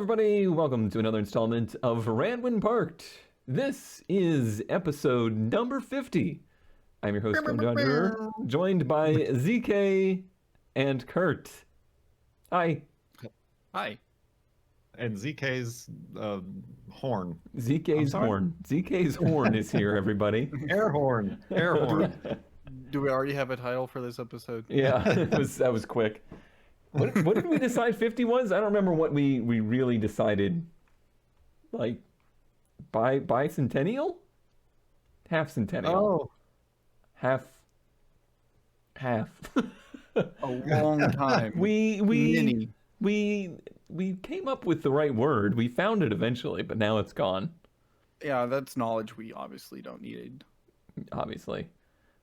everybody. Welcome to another installment of Randwin Parked. This is episode number 50. I'm your host, John, joined by ZK and Kurt. Hi. Hi. And ZK's horn. ZK's horn. ZK's horn is here, everybody. Air horn. Air horn. Do we already have a title for this episode? Yeah, that was quick. What did we decide 50 was? I don't remember what we really decided. Like, bicentennial? Half centennial. Oh. Half. A long time. We came up with the right word. We found it eventually, but now it's gone. Yeah, that's knowledge we obviously don't need. Obviously.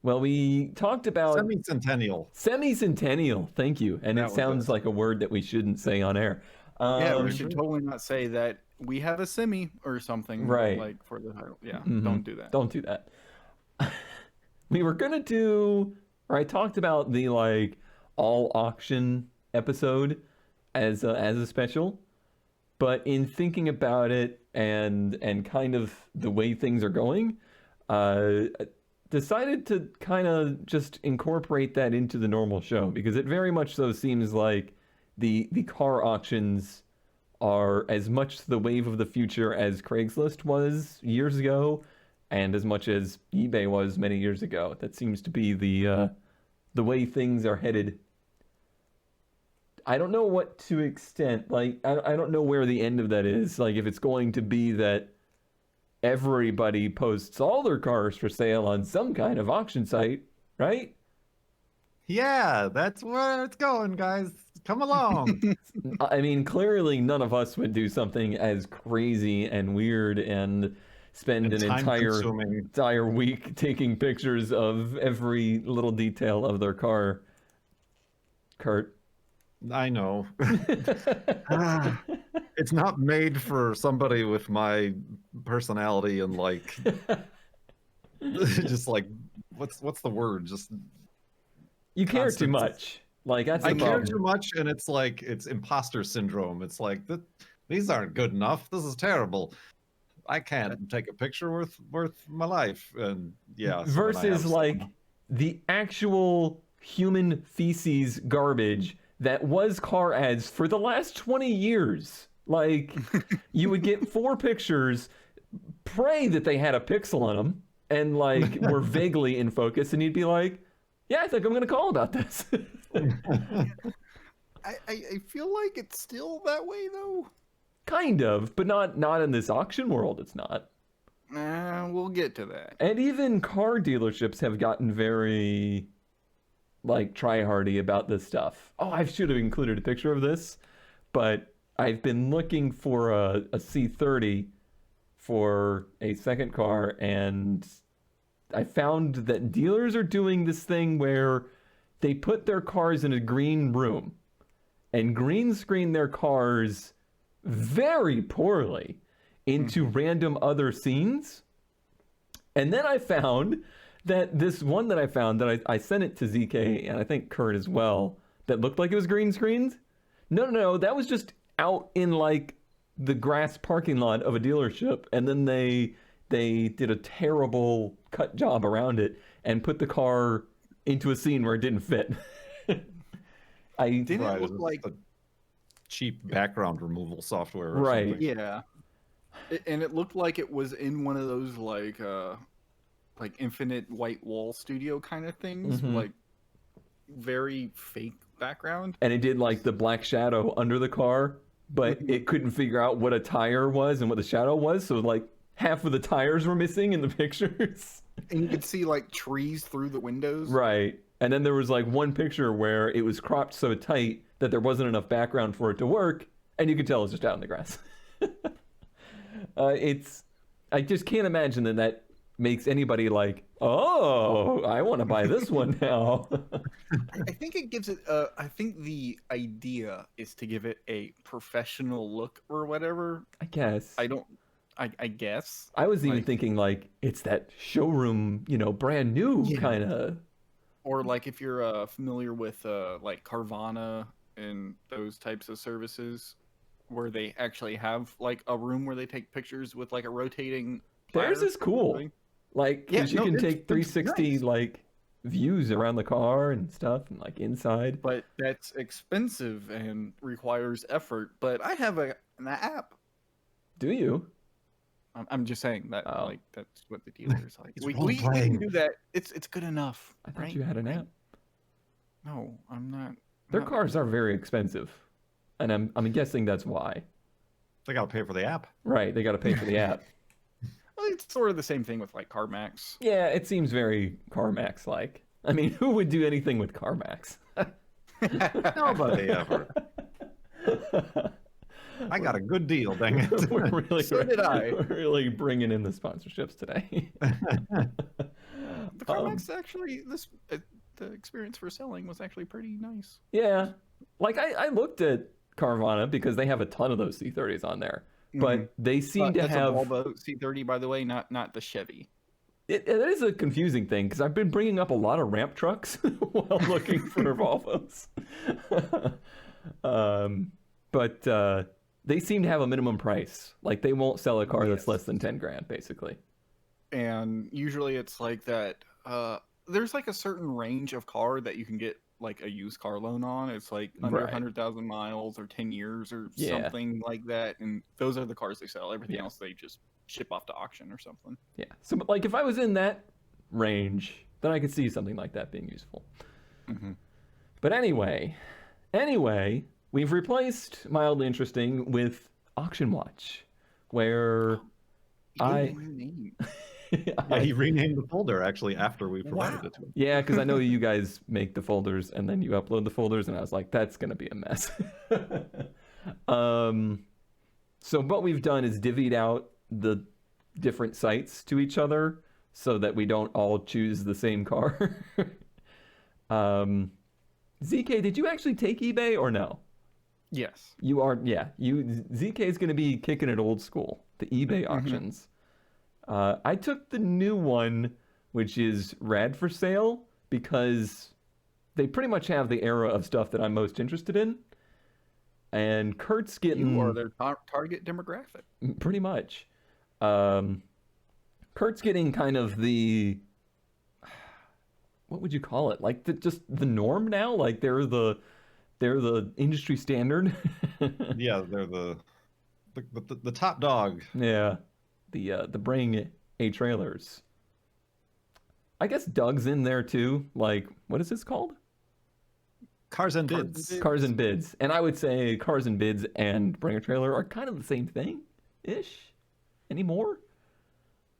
Well, we talked about... Semi-centennial. Semi-centennial, thank you. And it sounds like a word that we shouldn't say on air. Yeah, we should totally not say that we have a semi or something. Right. Like for the title. Yeah, Mm-hmm. Don't do that. Don't do that. We were going to do... Or I talked about the, like, all-auction episode as a special. But in thinking about it and kind of the way things are going... decided to kind of just incorporate that into the normal show, because it very much so seems like the car auctions are as much the wave of the future as Craigslist was years ago, and as much as eBay was many years ago. That seems to be the way things are headed. I don't know what to extent, like, I don't know where the end of that is, like if it's going to be that everybody posts all their cars for sale on some kind of auction site, right? Yeah, that's where it's going, guys. Come along. I mean, clearly none of us would do something as crazy and weird and spend an entire week taking pictures of every little detail of their car. Kurt. I know. It's not made for somebody with my personality and like just like what's the word? Just you care too much. Like that's I care too much, and it's like it's imposter syndrome. It's like these aren't good enough. This is terrible. I can't take a picture worth my life. And yeah. Versus like the actual human feces garbage that was car ads for the last 20 years. Like, you would get 4 pictures, pray that they had a pixel on them, and, like, were vaguely in focus, and you'd be like, yeah, I think I'm going to call about this. I feel like it's still that way, though. Kind of, but not in this auction world, it's not. We'll get to that. And even car dealerships have gotten very... like try-hardy about this stuff. Oh, I should have included a picture of this, but I've been looking for a C30 for a second car, and I found that dealers are doing this thing where they put their cars in a green room and green screen their cars very poorly into random other scenes. And then I found that this one that I found that I sent it to ZK and I think Kurt as well, that looked like it was green screened. No, that was just out in like the grass parking lot of a dealership, and then they did a terrible cut job around it and put the car into a scene where it didn't fit. Didn't it look like a cheap background removal software or right? Something. Yeah, and it looked like it was in one of those like infinite white wall studio kind of things, like very fake background. And it did like the black shadow under the car, but it couldn't figure out what a tire was and what the shadow was. So like half of the tires were missing in the pictures. And you could see like trees through the windows. Right. And then there was like one picture where it was cropped so tight that there wasn't enough background for it to work. And you could tell it's just out in the grass. I just can't imagine that makes anybody like, oh, I want to buy this one now. I think it gives it, I think the idea is to give it a professional look or whatever. I guess. I guess. I was even thinking like, it's that showroom, brand new kind of. Or like if you're familiar with like Carvana and those types of services, where they actually have like a room where they take pictures with like a rotating. Theirs platter is cool. thing. Like, Yeah, because you no, can it's- take it's 360 nice. like views around the car and stuff, and like inside. But that's expensive and requires effort. But I have an app. Do you? I'm just saying that Oh. like that's what the dealer's like. He's We role-playing. can do that. It's good enough. I thought right? you had an Right? app. No, I'm not. Their not- cars are very expensive, and I'm guessing that's why. They gotta pay for the app. Right? They got to pay for the app. Well, it's sort of the same thing with like CarMax. Yeah, it seems very CarMax like. I mean, who would do anything with CarMax? Nobody ever. I got a good deal, dang it. We're really, So did I. We're really bringing in the sponsorships today. The CarMax actually, the experience for selling was actually pretty nice. Yeah, like I looked at Carvana because they have a ton of those C30s on there, but they seem to That's have. a Volvo C30, by the way, not the Chevy. It is a confusing thing because I've been bringing up a lot of ramp trucks while looking for Volvos. But they seem to have a minimum price. Like they won't sell a car that's Yes. less than 10 grand, basically. And usually it's like that. There's like a certain range of car that you can get like a used car loan on. It's like under Right. 100,000 miles or 10 years or Yeah. something like that. And those are the cars they sell. Everything else they just ship off to auction or something. Yeah. So, like, if I was in that range, then I could see something like that being useful. Mhm. But anyway, we've replaced Mildly Interesting with Auction Watch, where I- Yeah, he renamed the folder actually after we provided it to him. yeah, because I know you guys make the folders and then you upload the folders, and I was like, that's gonna be a mess. So what we've done is divvied out the different sites to each other so that we don't all choose the same car. ZK, did you actually take eBay or no? Yes. You are, yeah. ZK is going to be kicking it old school, the eBay auctions. I took the new one, which is Rad for Sale, because they pretty much have the era of stuff that I'm most interested in. And Kurt's getting You are their target demographic. pretty much. Kurt's getting kind of the, what would you call it? Like just the norm now. Like they're the industry standard. Yeah, they're the top dog. Yeah, the bring a trailers. I guess Doug's in there too. Like, what is this called? Cars and bids. Bids. Cars and bids. And I would say Cars and bids and bring a trailer are kind of the same thing, ish. Anymore?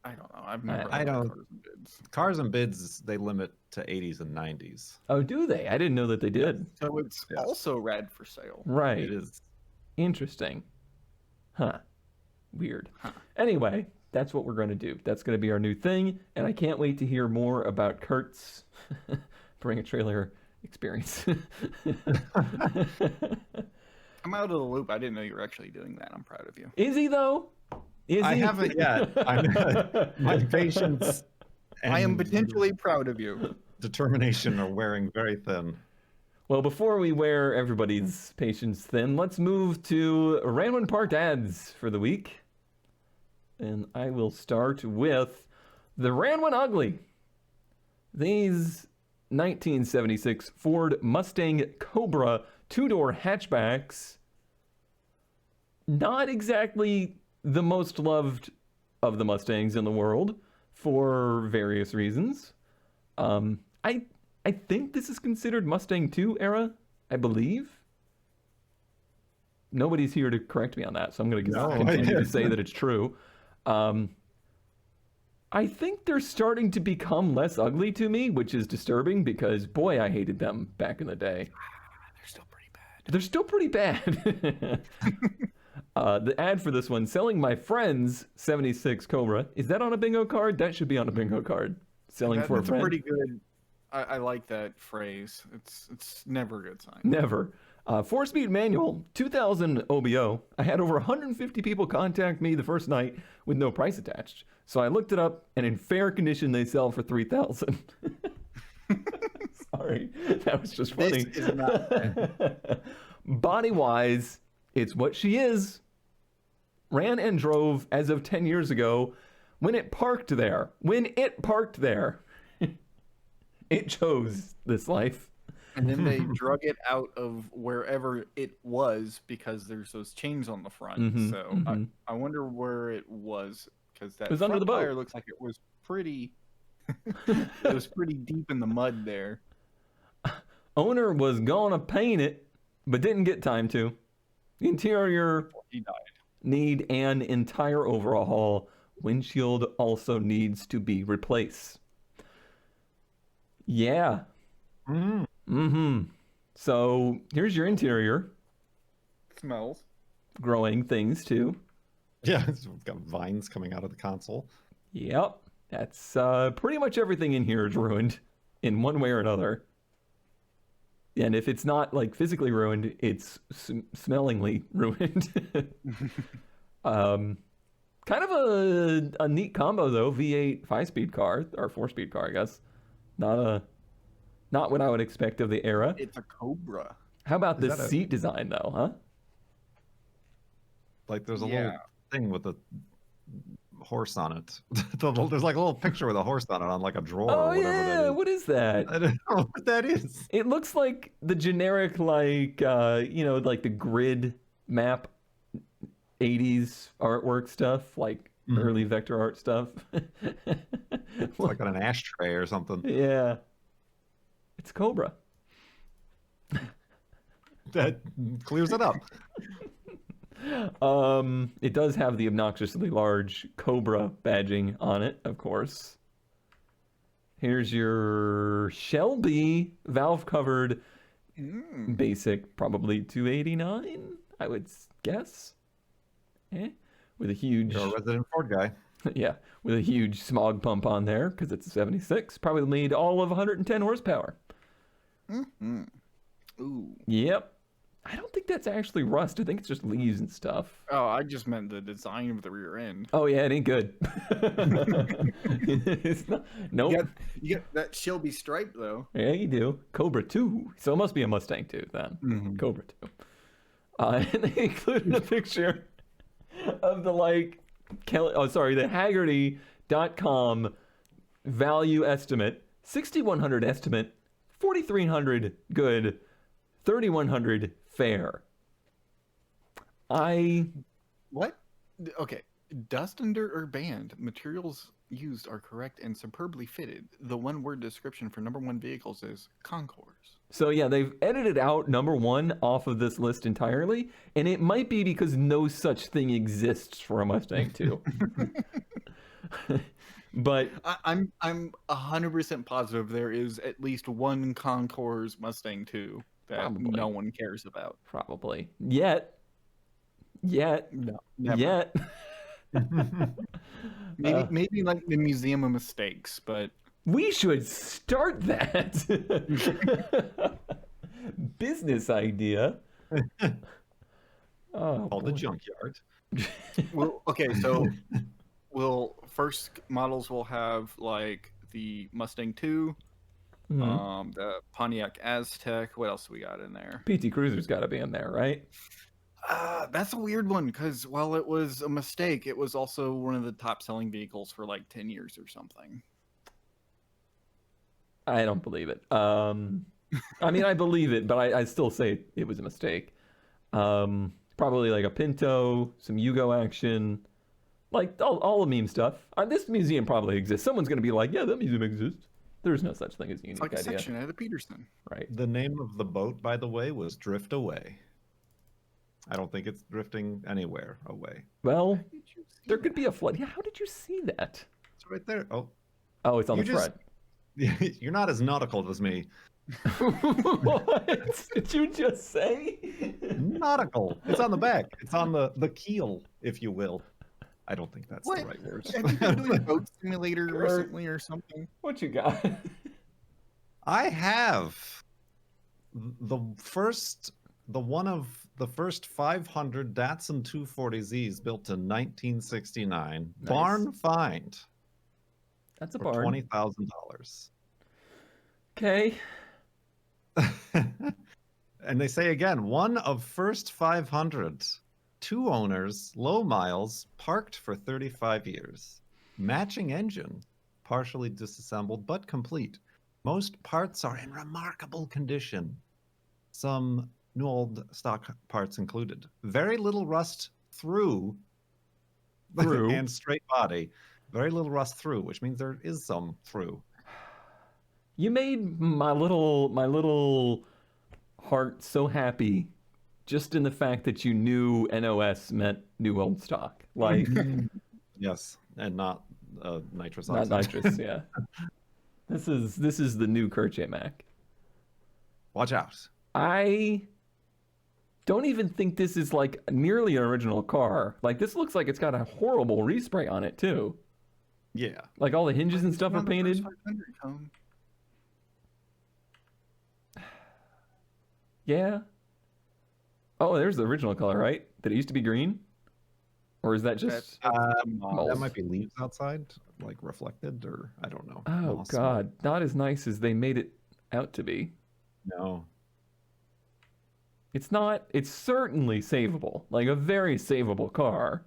I don't know. I've never. I looked at don't- Cars and Bids. Cars and bids, they limit to 80s and 90s. Oh, do they? I didn't know that they did. So it's Yeah. also Rad for Sale. Right. It is. Interesting. Huh. Weird. Huh. Anyway, that's what we're going to do. That's going to be our new thing, and I can't wait to hear more about Kurt's bring a trailer experience. I'm out of the loop. I didn't know you were actually doing that. I'm proud of you. Is he though? Is I he? haven't yet. My patience I am and potentially proud of you. determination are wearing very thin. Well, before we wear everybody's patience thin, let's move to Random Parked ads for the week. And I will start with the Random Ugly. These 1976 Ford Mustang Cobra two-door hatchbacks, not exactly the most loved of the Mustangs in the world for various reasons. I think this is considered Mustang 2 era, I believe. Nobody's here to correct me on that, so I'm going to No, continue to say that it's true. I think they're starting to become less ugly to me, which is disturbing because, boy, I hated them back in the day. They're still pretty bad. They're still pretty bad. The ad for this one, selling my friend's 76 Cobra. Is that on a bingo card? That should be on a bingo card. Selling for a That's friend. pretty good. I like that phrase. It's never a good sign. Never. 4-speed manual, 2000 OBO. I had over 150 people contact me the first night with no price attached. So I looked it up, and in fair condition, they sell for 3,000. Sorry, that was just funny. This is not Body-wise, It's what she is. Ran and drove as of 10 years ago when it parked there. It chose this life. And then they drug it out of wherever it was because there's those chains on the front. So I wonder where it was, because that was front under the boat. tire looks like it was pretty. It was pretty deep in the mud there. Owner was gonna paint it, but didn't get time to. The interior He died. need an entire overhaul. Windshield also needs to be replaced. Yeah. So here's your interior. Smells. Growing things too. Yeah, we've got vines coming out of the console. Yep. That's pretty much everything in here is ruined in one way or another. And if it's not like physically ruined, it's smellingly ruined. Kind of a neat combo though. V8 5-speed car or 4-speed car, I guess. Not what I would expect of the era. It's a Cobra. How about this seat design though, huh? Like there's a little thing with a horse on it. There's like a little picture with a horse on it on like a drawer or whatever that is. What is that? I don't know what that is. It looks like the generic like like the grid map 80s artwork stuff, like early vector art stuff. It's like on an ashtray or something. Yeah. It's Cobra. That clears it up. It does have the obnoxiously large Cobra badging on it, of course. Here's your Shelby valve covered basic, probably 289, I would guess. With a huge... You're a resident Ford guy. Yeah, with a huge smog pump on there because it's a 76. Probably need all of 110 horsepower. Ooh. Yep. I don't think that's actually rust. I think it's just leaves and stuff. Oh, I just meant the design of the rear end. Oh yeah, it ain't good. It's not, nope. You get that Shelby stripe though. Yeah, you do. Cobra 2. So it must be a Mustang 2 then. Cobra 2. And they included a picture of the the Haggerty.com value estimate, 6,100 estimate, 4,300 good, 3,100 fair. What? Okay. Dust and dirt are banned. Materials used are correct and superbly fitted. The one-word description for number one vehicles is concours. So yeah, they've edited out number one off of this list entirely, and it might be because no such thing exists for a Mustang 2. But I'm 100% positive there is at least one concours Mustang 2 that Probably. no one cares about. probably yet. No, never. Yet. Maybe like the Museum of Mistakes, but We should start that. Business idea. Oh, Called the junkyard. well, okay, so first models will have like the Mustang 2, the Pontiac Aztec. What else we got in there? PT Cruiser's got to be in there, right? That's a weird one because while it was a mistake, it was also one of the top selling vehicles for like 10 years or something. I don't believe it. I mean, I believe it, but I still say it was a mistake. Probably like a Pinto, some Yugo action, like all the meme stuff. This museum probably exists. Someone's going to be like, yeah, that museum exists. There's no such thing as a unique It's like a idea. section at the Peterson. Right. The name of the boat, by the way, was Drift Away. I don't think it's drifting anywhere away. Well, there could be a flood. Yeah, how did you see that? It's right there. Oh, Oh, it's on the You just- front. you're not as nautical as me. What did you just say? Nautical. It's on the back. It's on the keel, if you will. I don't think that's What? the right word. Have you been doing Boat Simulator recently or something? What you got? I have the one of the first 500 Datsun 240Zs built in 1969. Nice. Barn find That's a for barn. $20,000. Okay. And they say again, one of first 500, 2 owners, low miles, parked for 35 years. Matching engine, partially disassembled but complete. Most parts are in remarkable condition. Some new old stock parts included. Very little rust through and straight body. Very little rust through, which means there is some through. You made my little heart so happy just in the fact that you knew NOS meant new old stock. Like Yes, and not nitrous not oxide. nitrous, yeah. This is the new Kerche Mac. Watch out. I don't even think this is like nearly an original car. Like this looks like it's got a horrible respray on it too. Yeah. Like all the hinges and stuff are painted. Yeah. Oh, there's the original color, right? Did it used to be green? Or is that just That might be leaves outside, like reflected, or I don't know. Oh Moss. God, not as nice as they made it out to be. No. It's not. It's certainly savable, like a very savable car.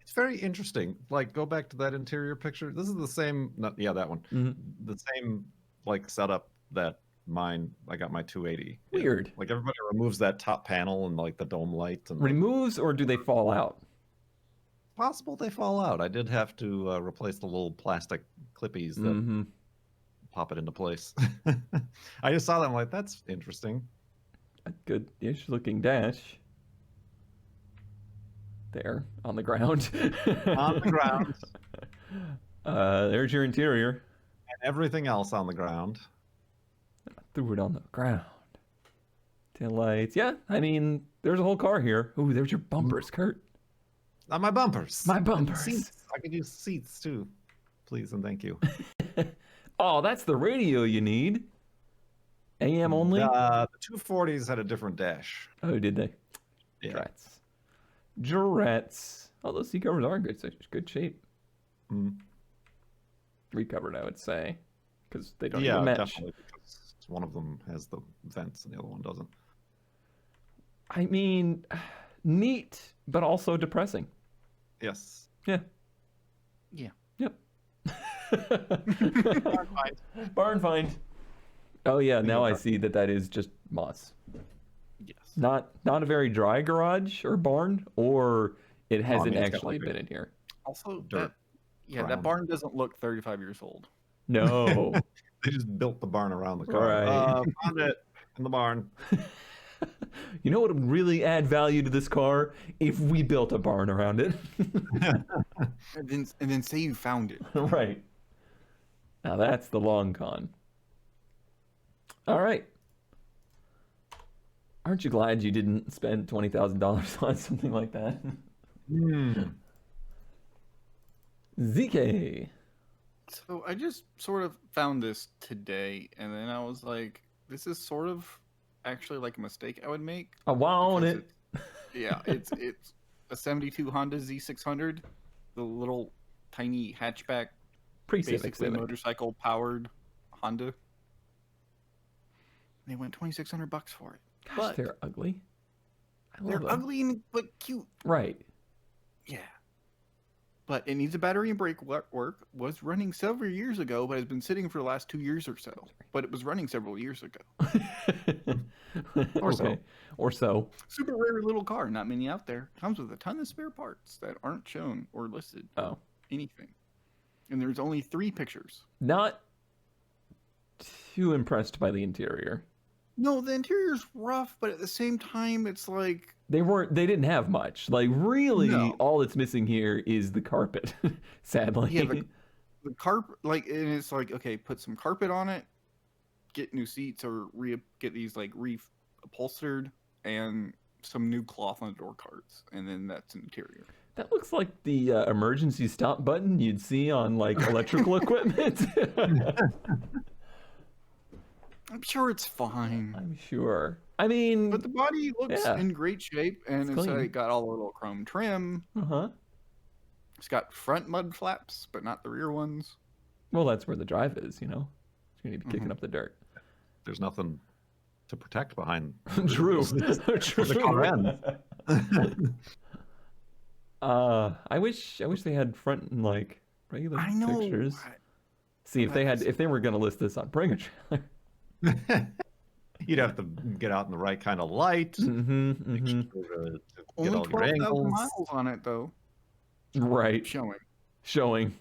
It's very interesting. Like, go back to that interior picture. This is the same. Yeah, that one. Mhm. The same like setup that I got my 280. in. Weird. Like everybody removes that top panel and like the dome light and Removes or do they fall out? possible they fall out. I did have to replace the little plastic clippies that Mm-hmm. pop it into place. I just saw that. I'm like, that's interesting. A good-ish looking dash. There on the ground. On the ground. There's your interior. And everything else on the ground. Threw it on the ground. Tail lights. Yeah, I mean, there's a whole car here. Ooh, there's your bumpers, Kurt. On my bumpers. My And bumpers. seats. I could use seats too. Please and thank you. Oh, that's the radio you need. AM only? The 240s had a different dash. Oh, did they? Yeah. Drats. Drats. Oh, those seat covers are in good shape. Mm. Recovered, I would say. Because they don't Yeah, even match. definitely. Because one of them has the vents and the other one doesn't. I mean, neat, but also depressing. Yes. Yeah. Yeah. Yep. Barn find. Barn find. Oh yeah, now I barn. see that is just moss. Yes. Not a very dry garage or barn, or it hasn't it's got, actually like, been in here. Also, Dirt that ground. barn doesn't look 35 years old. No. They just built the barn around the car. Right. Found it in the barn. You know what would really add value to this car if we built a barn around it? And then say you found it. Right. Now that's the long con. All right. Aren't you glad you didn't spend $20,000 on something like that? ZK. So I just sort of found this today, and then I was like, this is sort of actually like a mistake I would make. I want because it. it's a 72 Honda Z600, the little tiny hatchback, Pre-Civic basically Civic. motorcycle powered Honda. They went $2,600 for it. Gosh, but they're ugly. I love they're them. ugly but cute. Right. Yeah. But it needs a battery and brake work. Was running several years ago, but has been sitting for the last 2 years or so. But it was running several years ago. Or so. so. Or so. Super rare little car, not many out there. Comes with a ton of spare parts that aren't shown or listed. Oh. Anything. And there's only 3 pictures. Not too impressed by the interior. No, the interior's rough, but at the same time, it's like They didn't have much. Like really No. all that's missing here is the carpet, sadly. Yeah, the carpet, like, and it's like, okay, put some carpet on it, get new seats, or get these like reupholstered, and some new cloth on the door cards, and then that's interior. That looks like the emergency stop button you'd see on like electrical equipment. I'm sure it's fine. I'm sure. I mean, But the body looks Yeah. in great shape, and It's it's clean. got all the little chrome trim. uh-huh. It's got front mud flaps, but not the rear ones. Well, that's where the drive is, you know. It's going to be kicking Mhm. up the dirt. There's nothing to protect behind. True. True. The car ends. I wish they had front and like regular I know. pictures. See if they were gonna list this on Bring a Trailer. You'd have to get out in the right kind of light. Make sure to get Only all your 12,000 angles miles on it though. Right. Showing.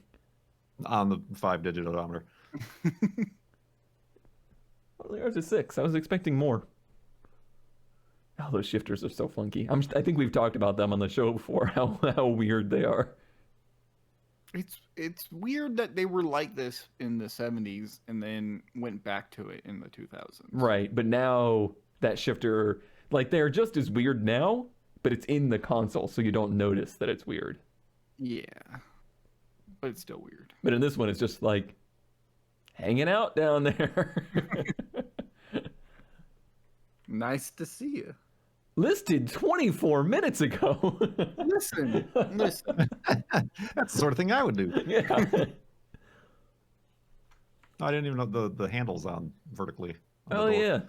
on the 5-digit odometer. Well, there's a 6. I was expecting more. Oh, those shifters are so funky. I think we've talked about them on the show before. How weird they are. It's weird that they were like this in the 70s and then went back to it in the 2000s. Right, but now that shifter, like they're just as weird now, but it's in the console, so you don't notice that it's weird. Yeah, but it's still weird. But in this one, it's just like hanging out down there. Nice to see you. Listed 24 minutes ago. Listen. That's the sort of thing I would do. Yeah. I didn't even know the handles on vertically. On the Oh door. yeah.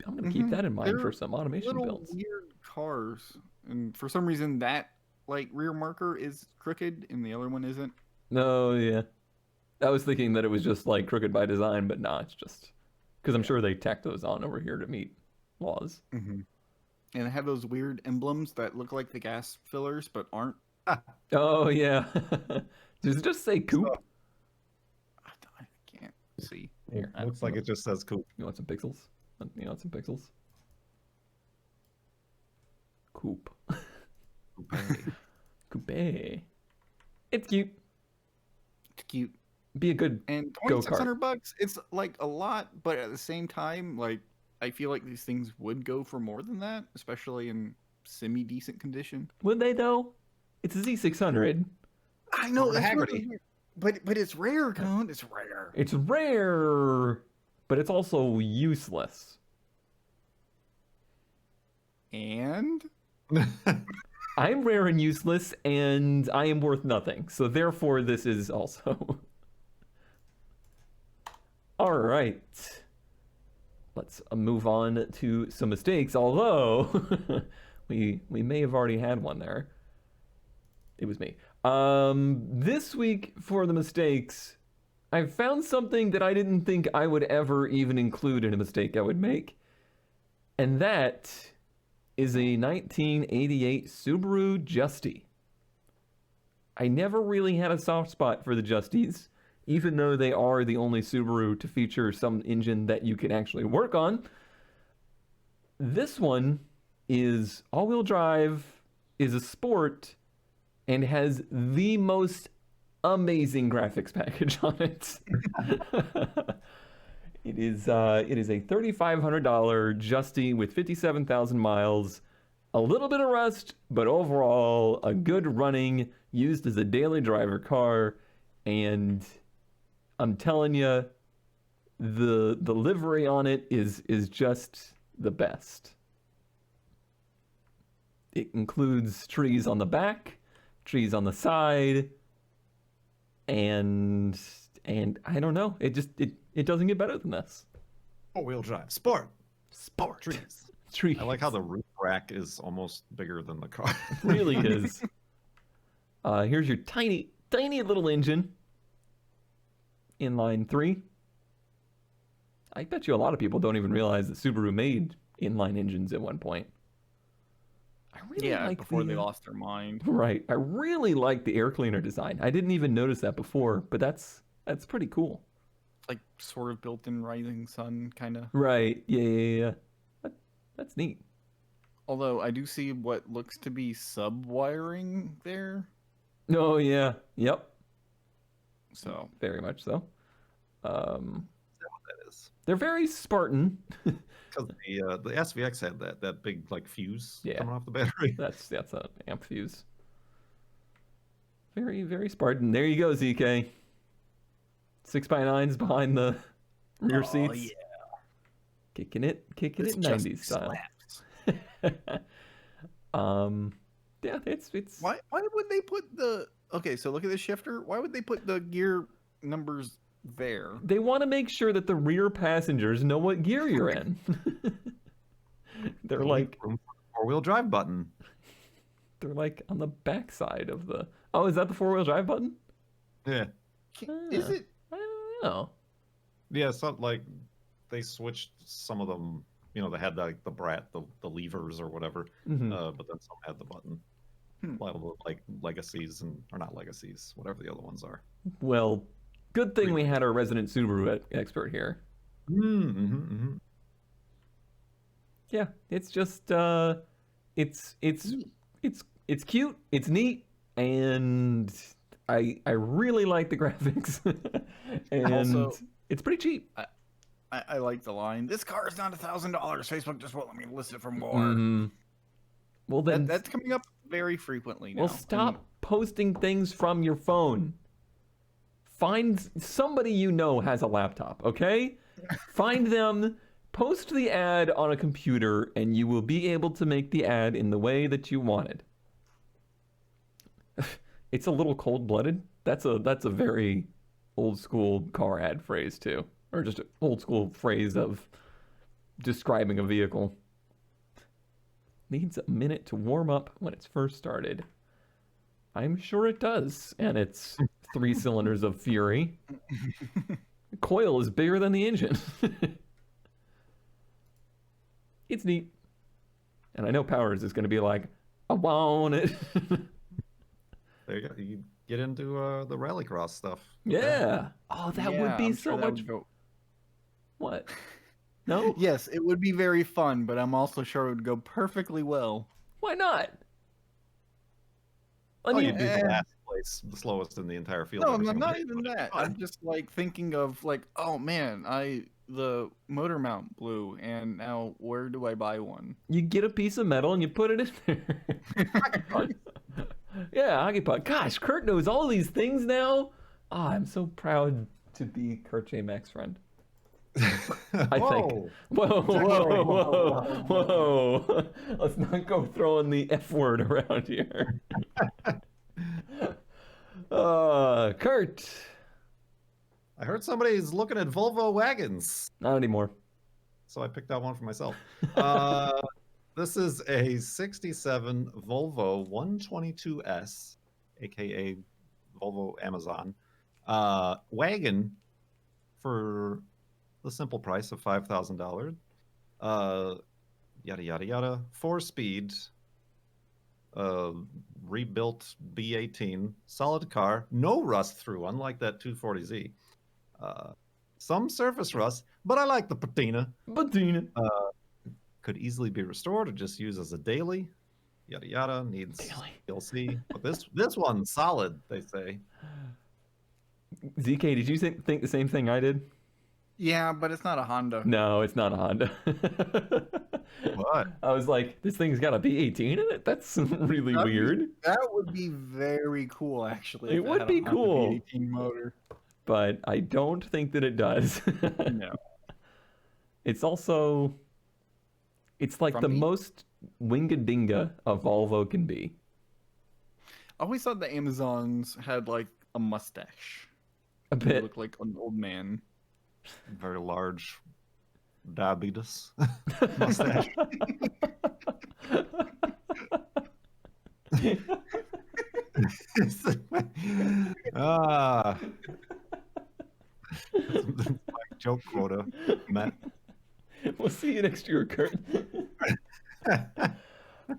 I'm gonna keep that in mind They're for some automation little builds. weird cars, and for some reason that like rear marker is crooked and the other one isn't. No, yeah. I was thinking that it was just like crooked by design, but nah, it's just because I'm sure they tacked those on over here to meet laws. And they have those weird emblems that look like the gas fillers but aren't. Oh yeah. Does it just say coupe? I can't see. Here, It looks like it just says coupe. You want some pixels? You want some pixels? Coupe. Coupe. It's cute. It's cute. Be a good And go-kart. $2,600, it's like a lot, but at the same time, like I feel like these things would go for more than that, especially in semi-decent condition. Would they though? It's a Z600. I know, that's what Haggerty. But it's rare, Cone. It's rare. It's rare, but it's also useless. And I'm rare and useless, and I am worth nothing. So therefore, this is also. All right. Let's move on to some mistakes, although we may have already had one there. It was me. This week for the mistakes, I found something that I didn't think I would ever even include in a mistake I would make. And that is a 1988 Subaru Justy. I never really had a soft spot for the Justies, even though they are the only Subaru to feature some engine that you can actually work on. This one is all-wheel drive, is a sport, and has the most amazing graphics package on it. It is a $3,500 Justy with 57,000 miles, a little bit of rust, but overall a good running, used as a daily driver car, and I'm telling you, the livery on it is just the best. It includes trees on the back, trees on the side, and I don't know. It doesn't get better than this. Four-wheel drive. Sport. Sport. Trees. Trees. I like how the roof rack is almost bigger than the car. It really is. Here's your tiny little engine. Inline 3. I bet you a lot of people don't even realize that Subaru made inline engines at one point. I really like before they lost their mind. Right. I really like the air cleaner design. I didn't even notice that before, but that's pretty cool. Like sort of built-in rising sun kind of. Right. Yeah. That's neat. Although I do see what looks to be sub-wiring there. Oh yeah. Yep. So Very much so. That is. They're very Spartan. Because the SVX had that big like fuse Yeah. coming off the battery. That's an amp fuse. Very, very Spartan. There you go, ZK. 6x9s behind the rear seats. yeah. Kicking it This 90s style. slaps. Yeah, it's Why would they put the... Okay, so look at this shifter. Why would they put the gear numbers there. They want to make sure that the rear passengers know what gear you're in. They're like four-wheel drive button. they're like on the backside of the. Oh, is that the 4-wheel drive button? Yeah. Is it? I don't know. Yeah, so like they switched some of them. You know, they had like the levers or whatever, Mhm. but then some had the button. Like legacies or not legacies, whatever the other ones are. Well, good thing we had our resident Subaru expert here. Mm-hmm. Yeah, it's just it's cute, it's neat, and I really like the graphics, and Also, it's pretty cheap. I like the line. This car is not $1,000. Facebook just won't let me list it for more. Mhm. Well then, That's coming up very frequently now. well stop posting things from your phone. Find somebody you know has a laptop, okay? Find them, post the ad on a computer, and you will be able to make the ad in the way that you wanted. It's a little cold-blooded. That's a very old school car ad phrase too, or just an old school phrase of describing a vehicle. Needs a minute to warm up when it's first started. I'm sure it does, and it's 3 cylinders of fury. The coil is bigger than the engine. It's neat. And I know Powers is going to be like, I want it. There you go. You get into the rallycross stuff. Yeah. Oh, that would be I'm so sure that much. would go- What? No? Yes, it would be very fun, but I'm also sure it would go perfectly well. Why not? I Oh, mean, you'd be the last place, the slowest in the entire field. No, every I'm single not day, even but it's that. fun. I'm just like thinking of like, oh man, the motor mount blew, and now where do I buy one? you get a piece of metal and you put it in there. Yeah, hockey puck. Gosh, Kurt knows all these things now. Ah, I'm so proud to be Kurt J. Mack's friend. I think. Whoa. Whoa. Let's not go throwing the F word around here. Kurt. I heard somebody's looking at Volvo wagons, Not anymore. so I picked out one for myself. This is a 67 Volvo 122S, aka Volvo Amazon, wagon for the simple price of $5,000. Yada yada yada. 4-speed, rebuilt B18, solid car, no rust through, unlike that 240Z. Some surface rust, but I like the patina. Patina. Could easily be restored or just used as a daily. Yada yada. Needs Daily. DLC. But this one's solid, they say. ZK, did you think the same thing I did? Yeah, but it's not a Honda. No, it's not a Honda. What? I was like, this thing's got a B18 in it? That's really That'd be- weird. That would be very cool, actually. It if would had be a Honda cool. V18 motor. But I don't think that it does. No. It's also, it's like the Frumpy? most wingadinga a Volvo can be. I always thought the Amazons had like a mustache. A They bit. look like an old man. Very large diabetes mustache. Ah. That's my joke quota, Matt. We'll see you next year, Kurt.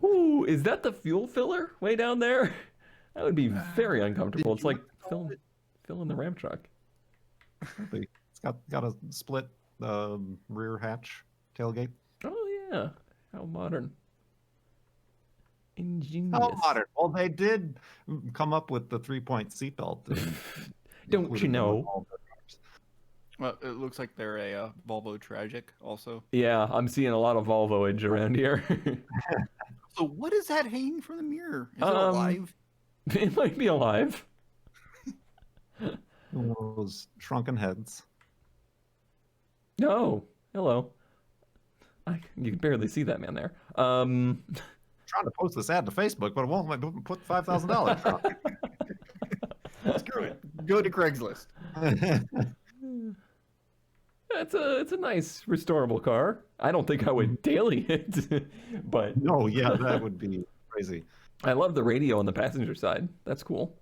Ooh, is that the fuel filler way down there? That would be very uncomfortable. It's like filling the Ram truck. It's got a split rear hatch tailgate. Oh yeah, how modern. Ingenious. Oh, modern. Well, they did come up with the 3-point seatbelt. Don't included you in know? all their cars. Well, it looks like they're a Volvo Tragic also. Yeah, I'm seeing a lot of Volvoage around here. So what is that hanging from the mirror? Is it Um, alive? It might be alive. One of those shrunken heads. No, hello. You can barely see that man there. Trying to post this ad to Facebook, but it won't let me put $5,000. Screw it. Go to Craigslist. It's a nice restorable car. I don't think I would daily it, but No, yeah, that would be crazy. I love the radio on the passenger side. That's cool.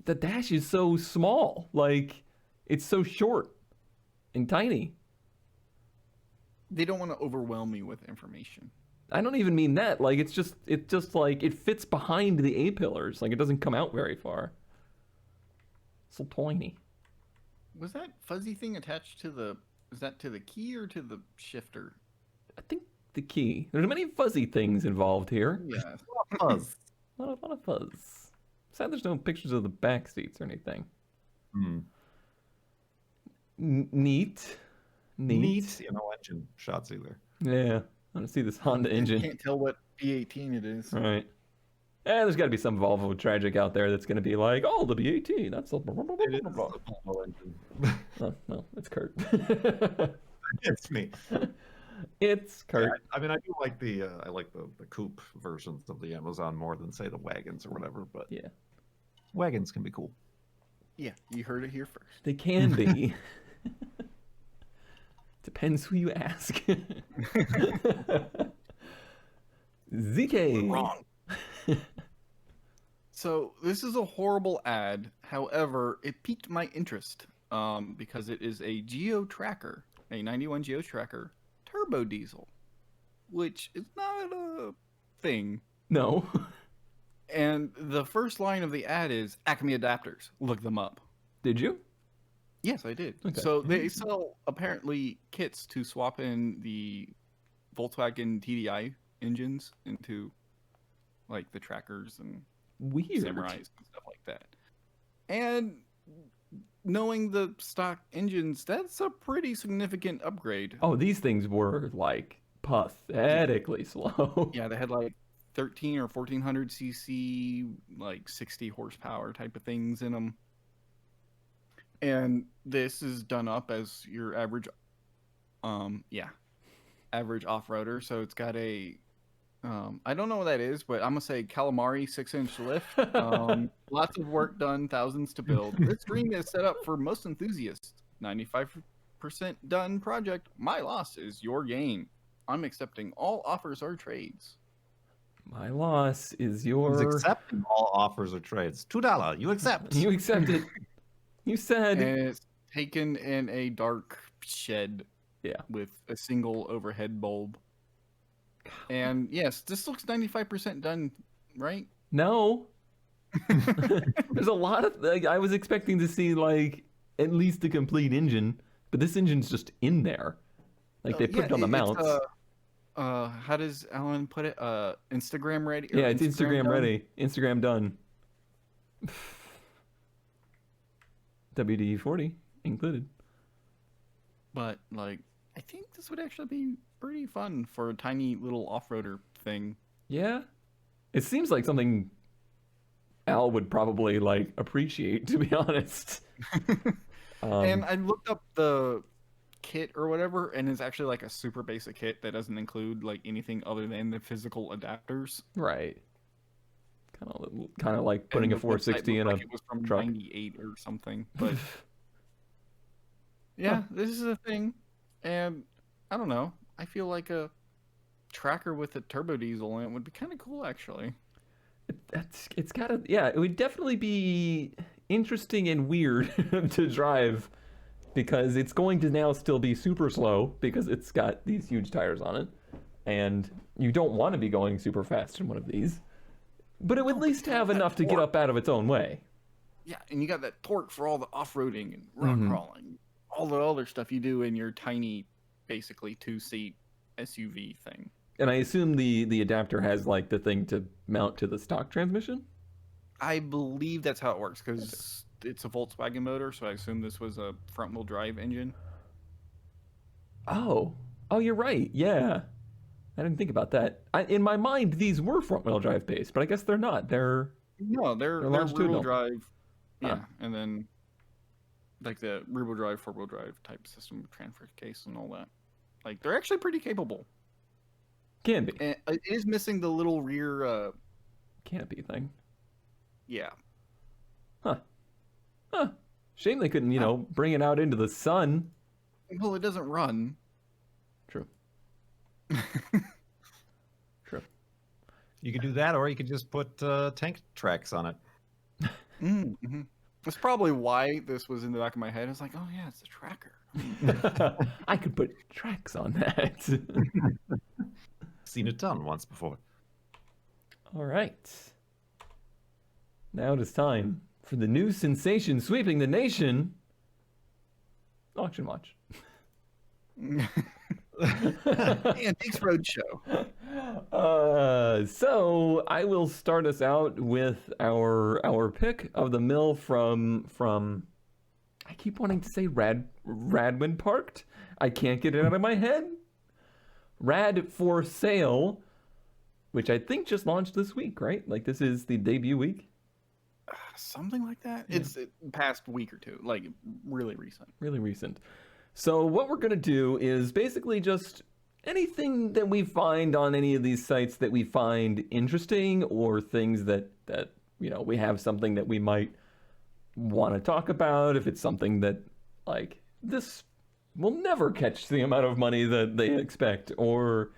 The dash is so small. Like, it's so short and tiny. They don't want to overwhelm me with information. I don't even mean that. Like, it's just like it fits behind the A pillars. Like, it doesn't come out very far. So tiny. Was that fuzzy thing attached to the? Is that to the key or to the shifter? I think the key. There's many fuzzy things involved here. Yeah. Fuzz. A lot of fuzz. Sad there's no pictures of the back seats or anything. Hmm. Neat. Neat. Engine shots either. Yeah. I want to see this Honda engine. Can't tell what B18 it is. All right. There's got to be some Volvo tragic out there that's going to be like, oh, the B18. That's the. It is a Volvo engine. Oh, no, it's Kurt. It's me. It's Kurt. Yeah, I mean, I do like the coupe versions of the Amazon more than say the wagons or whatever. But Yeah, wagons can be cool. Yeah, you heard it here first. they can be. Depends who you ask. ZK. Wrong. So this is a horrible ad. However, it piqued my interest because it is a Geo Tracker, a 91 Geo Tracker turbo diesel, which is not a thing. No. And the first line of the ad is Acme adapters. Look them up. Did you? Yes, I did. Okay. So they sell apparently kits to swap in the Volkswagen TDI engines into like the trackers and Weird. Samurais and stuff like that. And knowing the stock engines, that's a pretty significant upgrade. Oh, these things were like pathetically slow. Yeah, they had like 13 or 1400 cc, like 60 horsepower type of things in them. And this is done up as your average, average off-roader. So it's got a, I don't know what that is, but I'm gonna say calamari 6-inch lift. Lots of work done, thousands to build. This dream is set up for most enthusiasts. 95% done project. My loss is your gain. I'm accepting all offers or trades. My loss is He's your. accepting all offers or trades. $2. You accept. You accept it. You said. And it's taken in a dark shed. Yeah. With a single overhead bulb. And yes, this looks 95% done, right? No. There's a lot of. Like, I was expecting to see like at least a complete engine, but this engine's just in there. Like they put it on the mounts. How does Alan put it? Instagram ready? Yeah, it's Instagram done? ready. Instagram done. WD-40 included. But like, I think this would actually be pretty fun for a tiny little off-roader thing. Yeah. It seems like something Al would probably like appreciate, to be honest. And I looked up the kit or whatever, and it's actually like a super basic kit that doesn't include like anything other than the physical adapters. Right. Kind of like putting a And the website 460 in looked a like it was from truck. 98 or something. But yeah, this is a thing, and I don't know. I feel like a tracker with a turbo diesel in it would be kind of cool, actually. It's gotta, yeah, it would definitely be interesting and weird to drive because it's going to now still be super slow because it's got these huge tires on it, and you don't want to be going super fast in one of these, but it would at least have enough to get up out of its own way. Yeah, and you got that torque for all the off-roading and rock crawling, all the other stuff you do in your tiny, basically 2-seat SUV thing. And I assume the adapter has like the thing to mount to the stock transmission? I believe that's how it works because it's a Volkswagen motor, so I assume this was a front-wheel drive engine. Oh, you're right. Yeah. I didn't think about that. In my mind, these were front-wheel drive based, but I guess they're not. They're They're longitudinal. rear-wheel drive. Yeah, Huh. and then like the rear-wheel drive, four-wheel drive type system, transfer case, and all that. Like they're actually pretty capable. can be And it is missing the little rear. canopy thing. Yeah. Huh. Shame they couldn't, bring it out into the sun. Well, it doesn't run. True. True. You could do that, or you could just put tank tracks on it. Mm-hmm. That's probably why this was in the back of my head. I was like, oh yeah, it's a tracker. I could put tracks on that. Seen it done once before. All right. Now it is time for the new sensation sweeping the nation. Auction watch. Antiques Roadshow. So I will start us out with our pick of the mill from I keep wanting to say Radwin Parked. I can't get it out of my head. Rad for Sale, which I think just launched this week, right? Like this is the debut week. Something like that. Yeah. It's past week or two, like really recent. Really recent. So what we're going to do is basically just anything that we find on any of these sites that we find interesting, or things that we have something that we might want to talk about. If it's something that like this will never catch the amount of money that they expect, or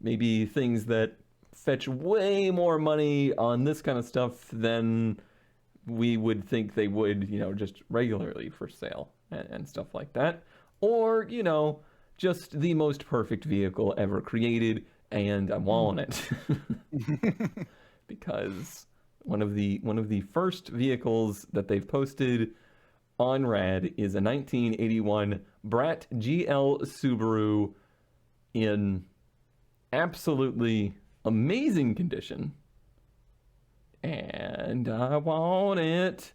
maybe things that fetch way more money on this kind of stuff than we would think they would, just regularly for sale and stuff like that. Or, just the most perfect vehicle ever created, and I'm walling it. Because one of the first vehicles that they've posted on Rad is a 1981 Brat GL Subaru in absolutely amazing condition. And I want it.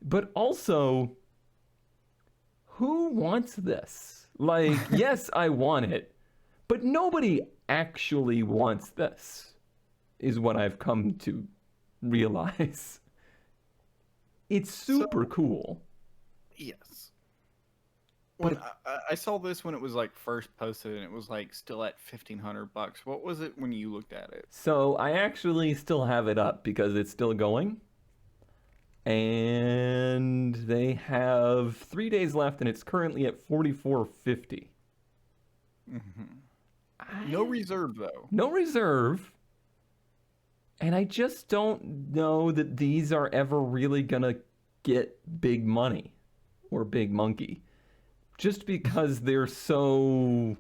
But also, who wants this? Like, yes, I want it, but nobody actually wants this, is what I've come to realize. It's super cool. Yes. When I saw this when it was like first posted, and it was like still at $1,500. What was it when you looked at it? So I actually still have it up because it's still going. And they have 3 days left, and it's currently at $4,450. Mm-hmm. No reserve though. No reserve. And I just don't know that these are ever really gonna get big money or big monkey, just because they're so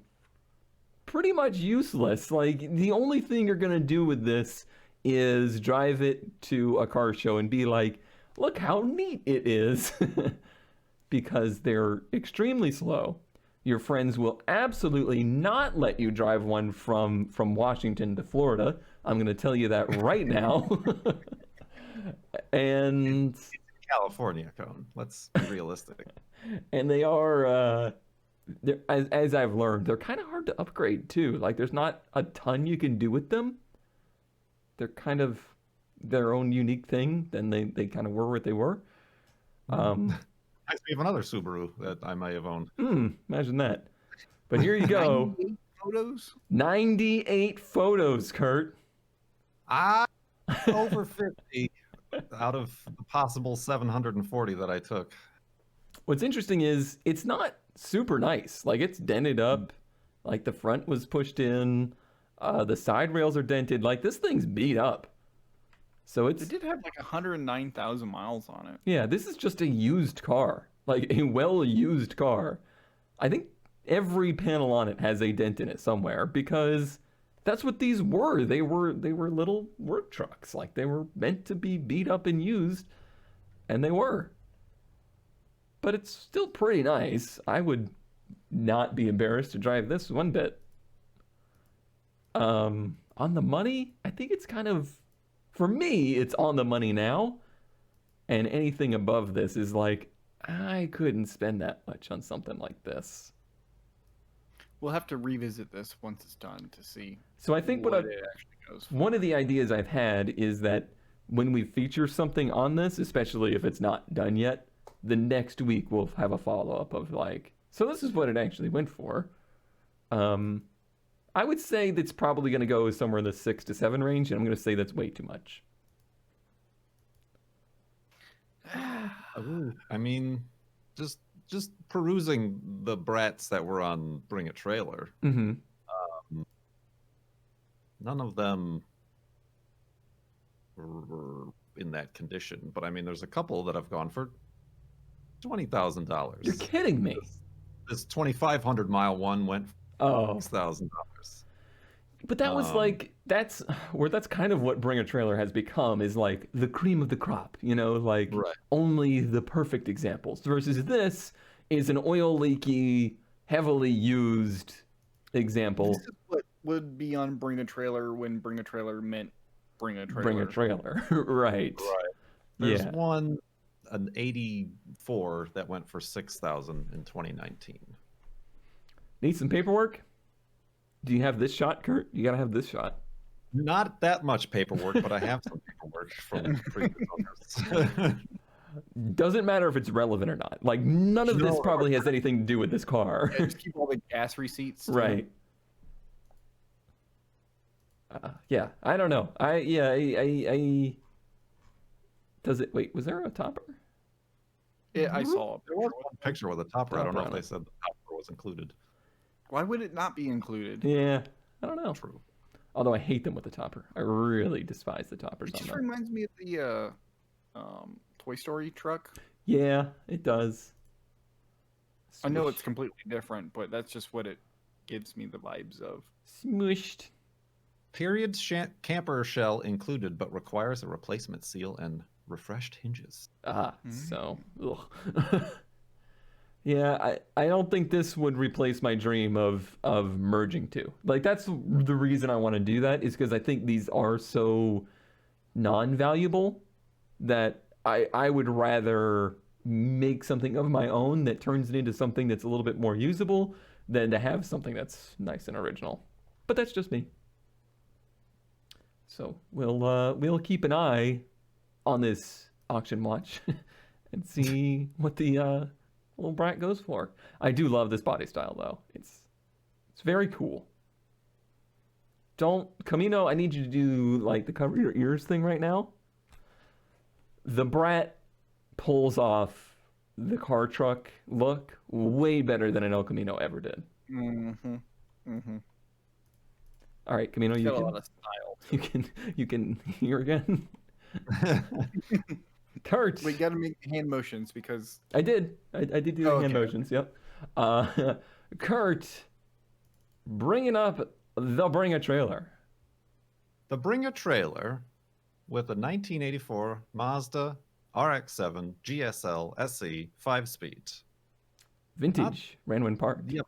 pretty much useless. Like, the only thing you're gonna do with this is drive it to a car show and be like, look how neat it is. Because they're extremely slow. Your friends will absolutely not let you drive one from Washington to Florida. I'm going to tell you that right now. And it's California, Cone. Let's be realistic. And they are, as I've learned, they're kind of hard to upgrade too. Like, there's not a ton you can do with them. They're kind of their own unique thing. Then they kind of were what they were. Reminds me of another Subaru that I may have owned. Imagine that. But here you go. 98 photos? 98 photos, Kurt. Over 50 out of the possible 740 that I took. What's interesting is it's not super nice. Like, it's dented up. Like, the front was pushed in. The side rails are dented. Like, this thing's beat up. So It did have like 109,000 miles on it. Yeah, this is just a used car, like a well-used car. I think every panel on it has a dent in it somewhere, because that's what these were. They were little work trucks. Like, they were meant to be beat up and used, and they were. But it's still pretty nice. I would not be embarrassed to drive this one bit. On the money, I think it's kind of, for me, it's on the money now. And anything above this is like, I couldn't spend that much on something like this. We'll have to revisit this once it's done to see. So I think what it actually goes for. One of the ideas I've had is that when we feature something on this, especially if it's not done yet, the next week we'll have a follow-up of like, so this is what it actually went for. I would say that's probably going to go somewhere in the 6 to 7 range, and I'm going to say that's way too much. Ooh, I mean, just perusing the brats that were on Bring a Trailer. Mm-hmm. None of them were in that condition, but I mean, there's a couple that have gone for $20,000. You're kidding me. This 2,500 mile one went for Oh, $6,000. but that was like that's kind of what Bring a Trailer has become, is like the cream of the crop, you know, like Right. only the perfect examples. Versus this is an oil leaky, heavily used example. This is what would be on Bring a Trailer when Bring a Trailer meant Bring a Trailer. Bring a Trailer, right? Right. There's Yeah. one, an 84 that went for 6,000 in 2019. Need some paperwork? Do you have this shot, Kurt? You gotta have this shot. Not that much paperwork, but I have some paperwork from previous owners. Doesn't matter if it's relevant or not. Like none of this No. probably has anything to do with this car. Yeah, just keep all the gas receipts. too. Right. Yeah, I don't know. I does it wait, was there a topper? Yeah, I saw. There was one picture with a topper. I don't know if Topper on they said the topper was included. Why would it not be included? Yeah, I don't know. True. Although I hate them with the topper. I really despise the toppers It on just them. reminds me of the Toy Story truck. Yeah, it does. I know Smush. it's completely different, but that's just what it gives me the vibes of. Smushed. Period camper shell included, but requires a replacement seal and refreshed hinges. So ugh. Yeah, I don't think this would replace my dream of merging two. Like that's the reason I want to do that, is because I think these are so non-valuable that I would rather make something of my own that turns it into something that's a little bit more usable than to have something that's nice and original. But that's just me. So we'll keep an eye on this auction watch and see what the little brat goes for. I do love this body style though. It's very cool. Don't Camino, I need you to do like the cover your ears thing right now. The brat pulls off the car truck look way better than an El Camino ever did. Mm-hmm. Mm-hmm. All right, Camino, Got a lot of style. you can hear again. Kurt, We got to make hand motions because I did do the hand Okay. motions. Yep. Kurt, bringing up the Bring a Trailer. The Bring a Trailer with a 1984 Mazda RX-7 GSL SE 5-speed. Vintage, Ranwin Park. Yep.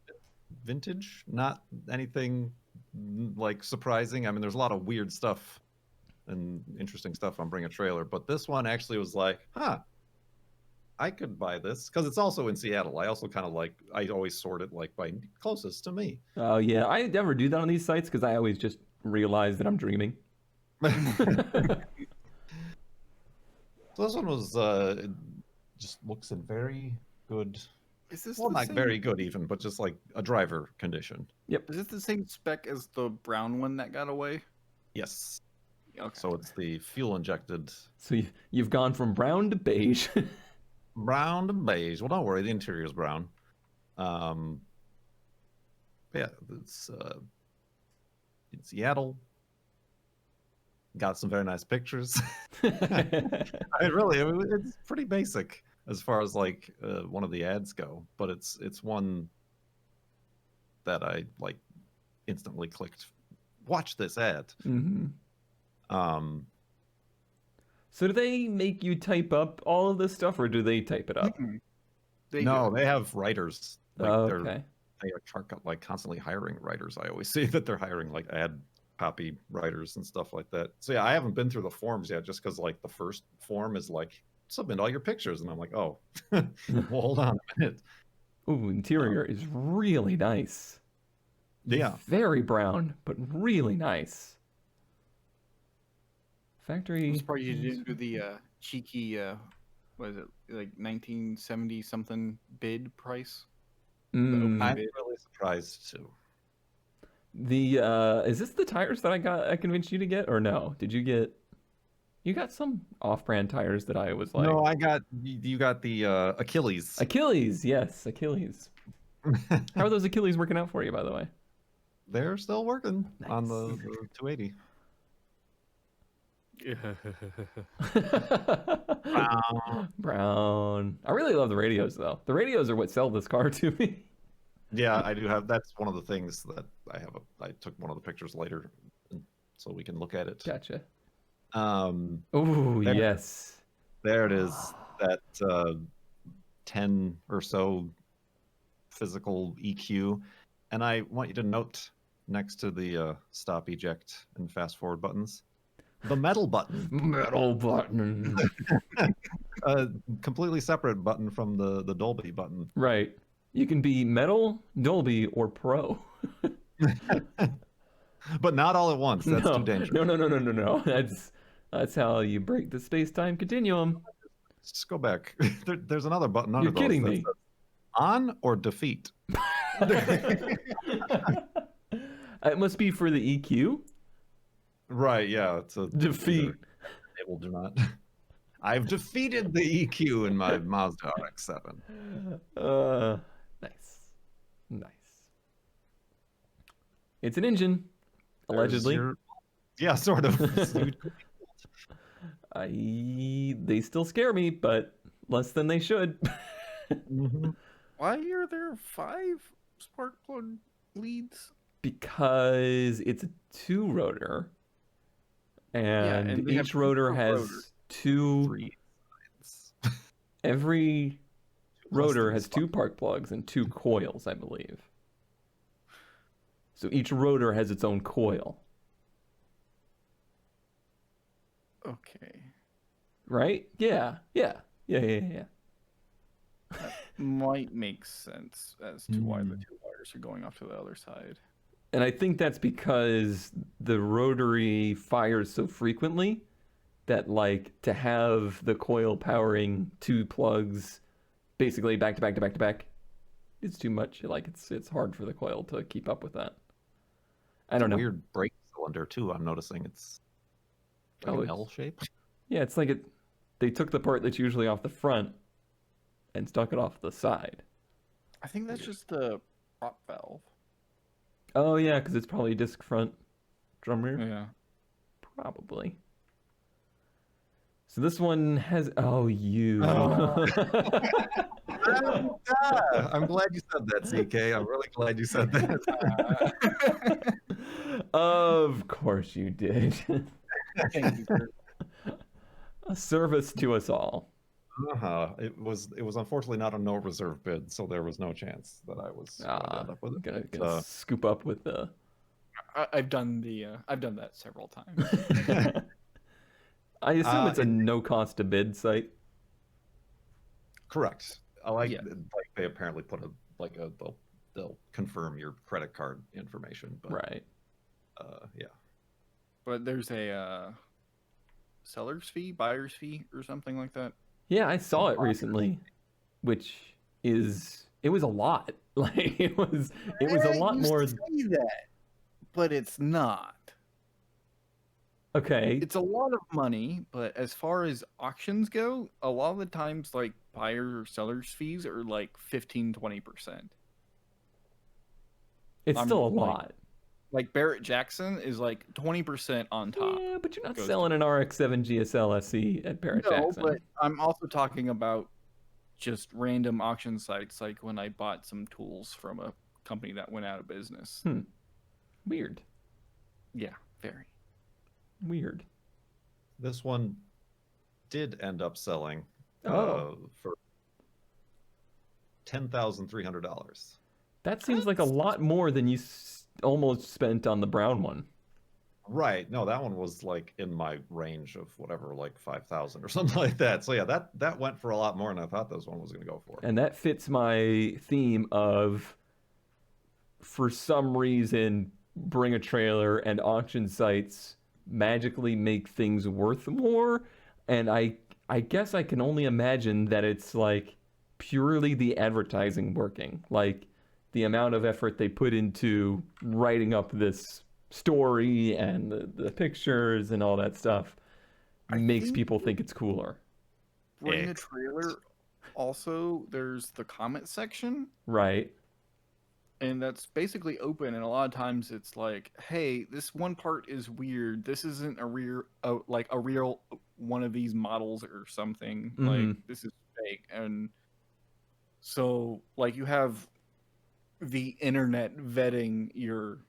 Vintage, not anything like surprising. I mean, there's a lot of weird stuff and interesting stuff on Bring a Trailer, but this one actually was like, I could buy this because it's also in Seattle. I also kind of like, I always sort it like by closest to me. Oh yeah, I never do that on these sites because I always just realize that I'm dreaming. So this one was it just looks in very good, is this well, the not same, very good even, but just like a driver condition. Is this the same spec as the brown one that got away? Yes. Okay. So it's the fuel injected So you've gone from brown to beige. brown to beige. Well, don't worry, the interior is brown. Yeah, it's in Seattle. Got some very nice pictures. I mean, it's pretty basic as far as like one of the ads go, but it's one that I like instantly clicked. Watch this ad. hmm Um, So do they make you type up all of this stuff, or do they type it up? Mm-mm. no, they have writers. Like Oh, they're okay. they are like constantly hiring writers. I always see that they're hiring like ad copy writers and stuff like that. So yeah, I haven't been through the forms yet, just because like the first form is like submit all your pictures, and I'm like, oh, well, hold on a minute. Ooh, interior is really nice. Yeah, Very brown, but really nice. Factory. I'm surprised you didn't do the cheeky, what is it, like 1970 something bid price? Mm, I'm bit. really surprised too. the is this the tires that I convinced you to get, or no? Did you get? You got some off-brand tires that I was like. No, you got the Achilles. Achilles, yes, Achilles. How are those Achilles working out for you, by the way? They're still working on Nice. the 280. Brown. I really love the radios, though. The radios are what sell this car to me. Yeah, I do have. That's one of the things that I have. I took one of the pictures later, so we can look at it. Gotcha. Oh, Yes. there it is. That 10 or so physical EQ, and I want you to note next to the stop, eject, and fast forward buttons, the metal button. Metal button. A completely separate button from the Dolby button. Right. You can be metal, Dolby, or Pro. But not all at once. That's too dangerous. No. That's how you break the space-time continuum. Just go back. There's another button under You're those kidding that me. says on or defeat. It must be for the EQ. Right, yeah. It's a Defeat. Enable do not. I've defeated the EQ in my Mazda RX-7. Nice. It's an engine, allegedly. Yeah, sort of. They still scare me, but less than they should. Why are there 5 spark plug leads? Because it's a 2-rotor, and they have each rotor different has rotors. 2. 3 sides. Every rotor has Clusters. 2 spark plugs and 2 coils, I believe. So each rotor has its own coil, Okay. right? Yeah. Might make sense as to why the 2 wires are going off to the other side. And I think that's because the rotary fires so frequently that, like, to have the coil powering 2 plugs basically back to back to back to back, it's too much. Like, it's hard for the coil to keep up with that. I don't know. Weird brake cylinder too. I'm noticing it's like an L shape. Yeah, it's like they took the part that's usually off the front and stuck it off the side. I think that's just the prop valve. Oh yeah, because it's probably disc front drum rear. Yeah. Probably. So this one has. Oh, you. I'm glad you said that, CK. I'm really glad you said that. Of course you did. Thank you for A service to us all. It was unfortunately not a no reserve bid, so there was no chance that I was going to end up with it. Gonna scoop up with the. I've done that several times. I assume it's a no cost to bid site. Correct. Like they apparently put they'll confirm your credit card information, but Right. Yeah. But there's a seller's fee, buyer's fee, or something like that. Yeah, I saw it recently, which it was a lot. Like it was a lot more. Say that, but it's not. Okay. It's a lot of money, but as far as auctions go, a lot of the times, like buyer or seller's fees are like 15-20%. It's I'm still a like- lot. Like Barrett Jackson is like 20% on top. Yeah, but you're not goes selling an RX-7 GSL SE at Barrett No, Jackson. but I'm also talking about just random auction sites, like when I bought some tools from a company that went out of business. Weird. Yeah, very. Weird. This one did end up selling Oh. for $10,300. That seems like a lot more than you almost spent on the brown one. Right. No, that one was like in my range of whatever, like 5,000 or something like that. So yeah, that went for a lot more than I thought this one was going to go for. And that fits my theme of, for some reason, bring a trailer and auction sites magically make things worth more. And I guess I can only imagine that it's like purely the advertising working. Like the amount of effort they put into writing up this story and the pictures and all that stuff. makes think people think it's cooler. bring a trailer. Also, there's the comment section, Right. and that's basically open. And a lot of times, it's like, "Hey, this one part is weird. This isn't a real one of these models or something. Like this is fake." And so, like, you have the internet vetting your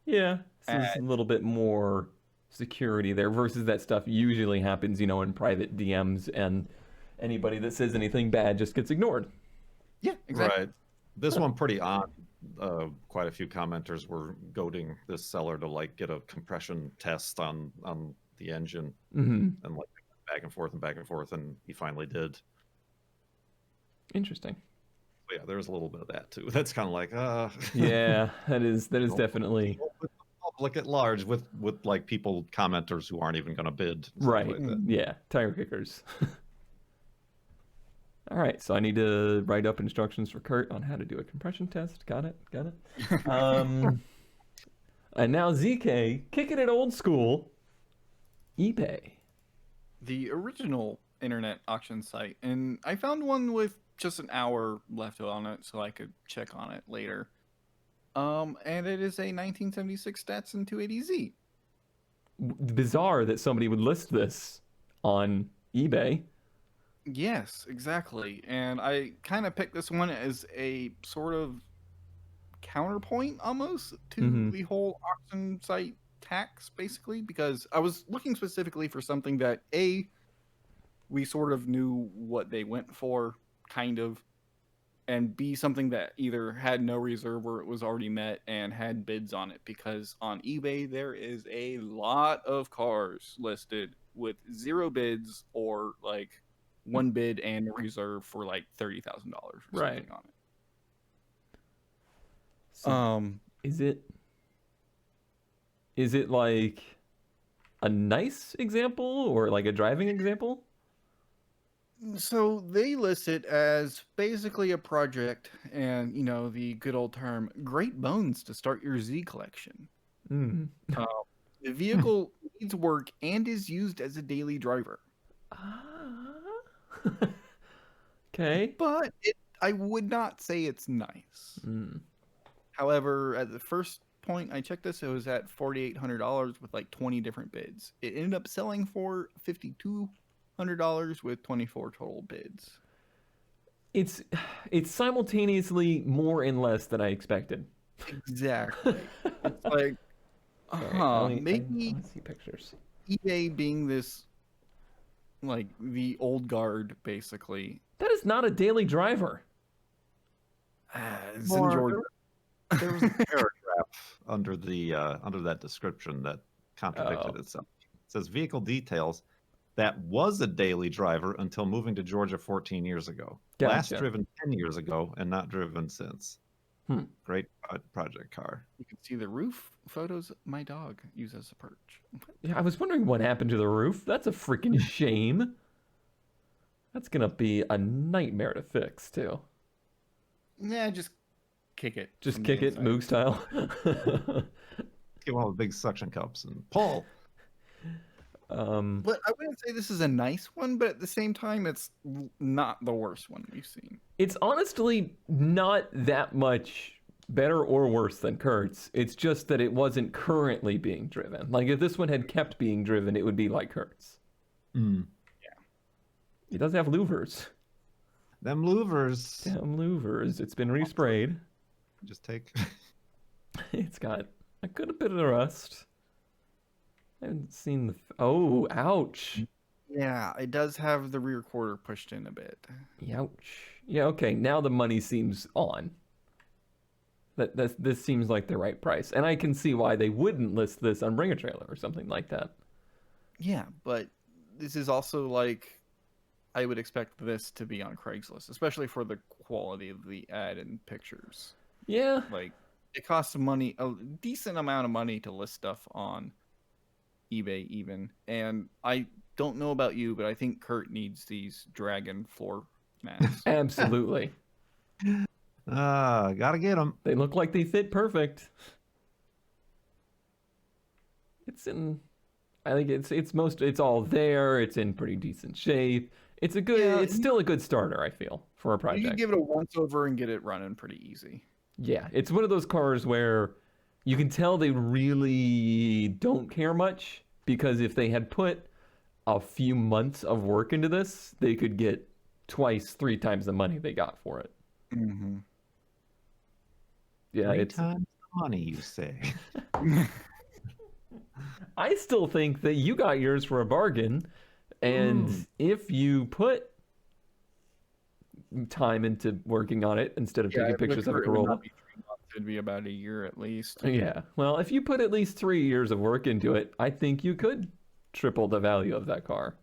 Yeah. So there's a little bit more security there versus that stuff usually happens, in private DMs, and anybody that says anything bad just gets ignored. Yeah, exactly. Right. This one pretty odd. Quite a few commenters were goading this seller to like get a compression test on the engine, and like back and forth, and he finally did. Interesting. But yeah, there's a little bit of that too. That's kind of like Yeah, that is definitely with the public at large, with like people commenters who aren't even going to bid. right. Like that. Yeah, tire kickers. All right, so I need to write up instructions for Kurt on how to do a compression test. Got it. And now ZK, kicking it old school. eBay. The original internet auction site, and I found one with just an hour left on it, so I could check on it later. And it is a 1976 Datsun 280Z. Bizarre that somebody would list this on eBay. Yes, exactly. And I kind of picked this one as a sort of counterpoint almost to the whole auction site tax, basically, because I was looking specifically for something that we sort of knew what they went for, kind of, and B, something that either had no reserve or it was already met and had bids on it, because on eBay there is a lot of cars listed with 0 bids or like 1 bid and a reserve for like $30,000 or something on it. So is it like a nice example or like a driving example? So they list it as basically a project, and the good old term, great bones to start your Z collection. The vehicle needs work and is used as a daily driver. Okay. But I would not say it's nice. However, at the first point I checked this, it was at $4,800 with like 20 different bids. It ended up selling for $5,200 with 24 total bids. It's simultaneously more and less than I expected. Exactly. It's like, maybe let's see pictures. eBay being this, like, the old guard, basically. That is not a daily driver. It's in Georgia. There was a paragraph under that description that contradicted itself. It says vehicle details that was a daily driver until moving to Georgia 14 years ago. Gotcha. Last driven 10 years ago and not driven since. Great project car. You can see the roof photos my dog uses as a perch. Yeah, I was wondering what happened to the roof. That's a freaking shame. That's gonna be a nightmare to fix too. Yeah, just kick it. Just kick it, Moog style. Get one of the big suction cups and pull. But I wouldn't say this is a nice one, but at the same time, it's not the worst one we've seen. It's honestly not that much better or worse than Kurt's. It's just that it wasn't currently being driven. Like if this one had kept being driven, it would be like Kurt's. Yeah. It does have louvers. Them louvers. Damn louvers. It's been resprayed. Just take. It's got a good bit of rust. I haven't seen the. Oh, ouch. Yeah, it does have the rear quarter pushed in a bit. Ouch. Yeah, okay. Now the money seems on. This seems like the right price. And I can see why they wouldn't list this on Bring a Trailer or something like that. Yeah, but this is also like, I would expect this to be on Craigslist, especially for the quality of the ad and pictures. Yeah. Like, it costs money, a decent amount of money to list stuff on eBay even. And I don't know about you, but I think Kurt needs these dragon floor mats. Absolutely. Gotta get them. They look like they fit perfect. It's in I think it's all there. It's in pretty decent shape. It's a good. Yeah, it's still a good starter. I feel for a You project. can give it a once over and get it running pretty easy. Yeah, it's one of those cars where you can tell they really don't care much because if they had put a few months of work into this, they could get twice, 3 times the money they got for it. Mm-hmm. Yeah, 3 times the money, you say. I still think that you got yours for a bargain, and if you put time into working on it instead of taking pictures of a Corolla. It'd be about a year at least. Yeah, well, if you put at least 3 years of work into it, I think you could triple the value of that car.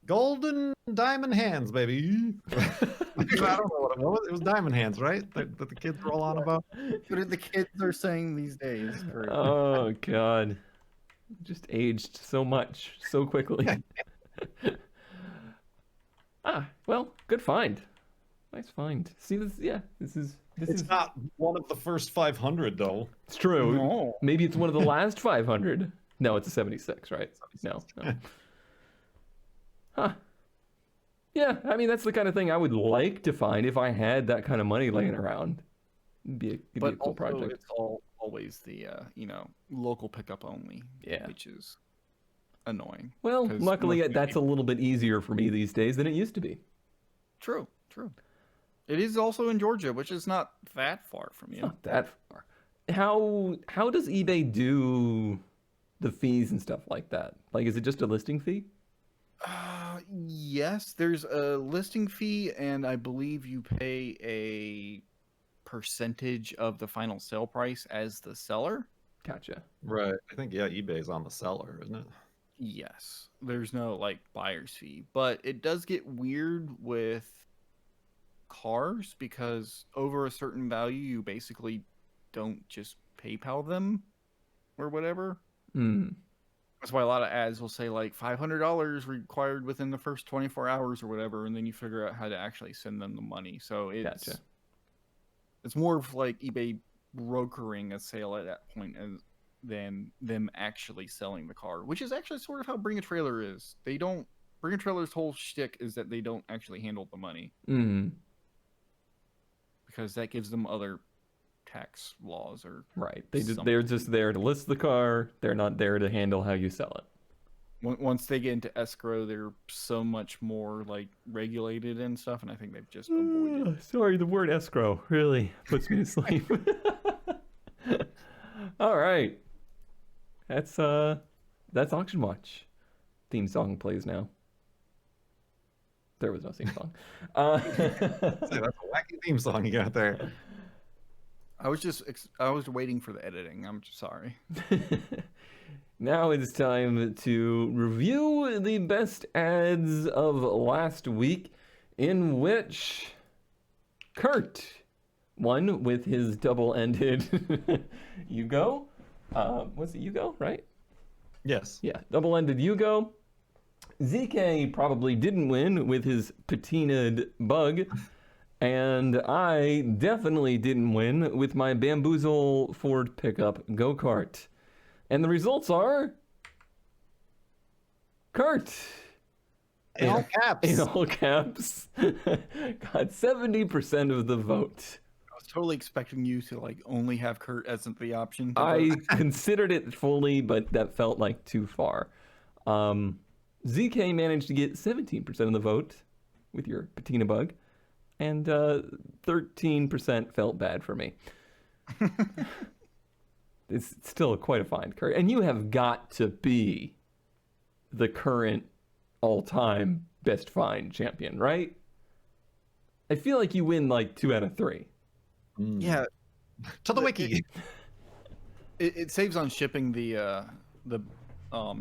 Golden diamond hands, baby. I don't know what it was. It was diamond hands, right? That the kids were all on about. What are the kids are saying these days? Kurt? Oh God, just aged so much so quickly. Well, good find. Nice find. See this? Yeah, this is. It's not one of the first 500 though. It's true. No. Maybe it's one of the last 500. No, it's a 76, right? No. Huh. Yeah, I mean that's the kind of thing I would like to find if I had that kind of money laying around. It'd be a cool Also, project. it's always the local pickup only. Yeah. Which is annoying. Well, 'cause luckily most that's a little bit easier for me these days than it used to be. True. It is also in Georgia, which is not that far from you. Not that far. How does eBay do the fees and stuff like that? Like, is it just a listing fee? Yes, there's a listing fee, and I believe you pay a percentage of the final sale price as the seller. Gotcha. Right. I think eBay's on the seller, isn't it? Yes, there's no like buyer's fee, but it does get weird with cars because over a certain value, you basically don't just PayPal them or whatever. That's why a lot of ads will say like $500 required within the first 24 hours or whatever, and then you figure out how to actually send them the money. So it's more of like eBay brokering a sale at that point than them actually selling the car, which is actually sort of how Bring a Trailer is. Bring a Trailer's whole shtick is that they don't actually handle the money because that gives them other tax laws or right. They're just there to list the car. They're not there to handle how you sell it. Once they get into escrow, they're so much more like regulated and stuff, and I think they've just avoided. Sorry, the word escrow really puts me to sleep. All right, that's Auction Watch. Theme song plays now. There was no theme song. That's a wacky theme song you got there. I was waiting for the editing. I'm just sorry. Now it's time to review the best ads of last week, in which Kurt won with his double-ended Yugo. Was it Yugo, right? Yes. Yeah, double-ended Yugo. ZK probably didn't win with his patinaed bug. And I definitely didn't win with my Bamboozle Ford pickup go-kart. And the results are... Kurt! In all caps. In all caps. Got 70% of the vote. I was totally expecting you to like only have Kurt as the option. I considered it fully, but that felt like too far. ZK managed to get 17% of the vote with your patina bug. And 13% felt bad for me. It's still quite a find, Kurt. And you have got to be the current all-time best find champion, right? I feel like you win like 2 out of 3. Yeah. To the wiki. It saves on shipping the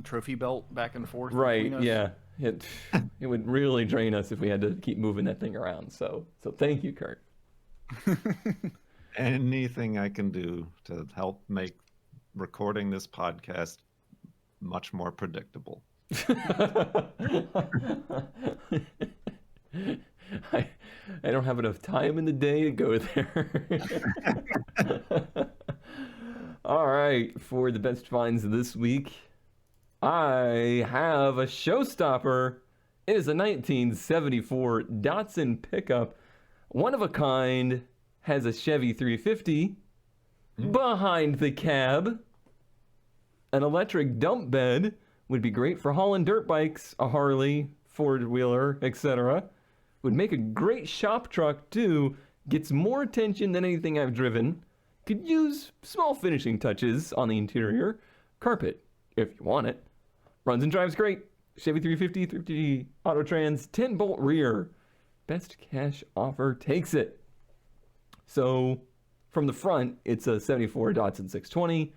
trophy belt back and forth. Right, between us. yeah. It would really drain us if we had to keep moving that thing around. So thank you, Kurt. Anything I can do to help make recording this podcast much more predictable. I don't have enough time in the day to go there. All right, for the best finds this week, I have a showstopper. It is a 1974 Datsun pickup. One of a kind, has a Chevy 350 behind the cab. An electric dump bed would be great for hauling dirt bikes, a Harley, four-wheeler, etc. Would make a great shop truck too. Gets more attention than anything I've driven. Could use small finishing touches on the interior. Carpet, if you want it. Runs and drives great. Chevy 350, 350 Autotrans, 10-bolt rear. Best cash offer takes it. So, from the front, it's a 74 Datsun 620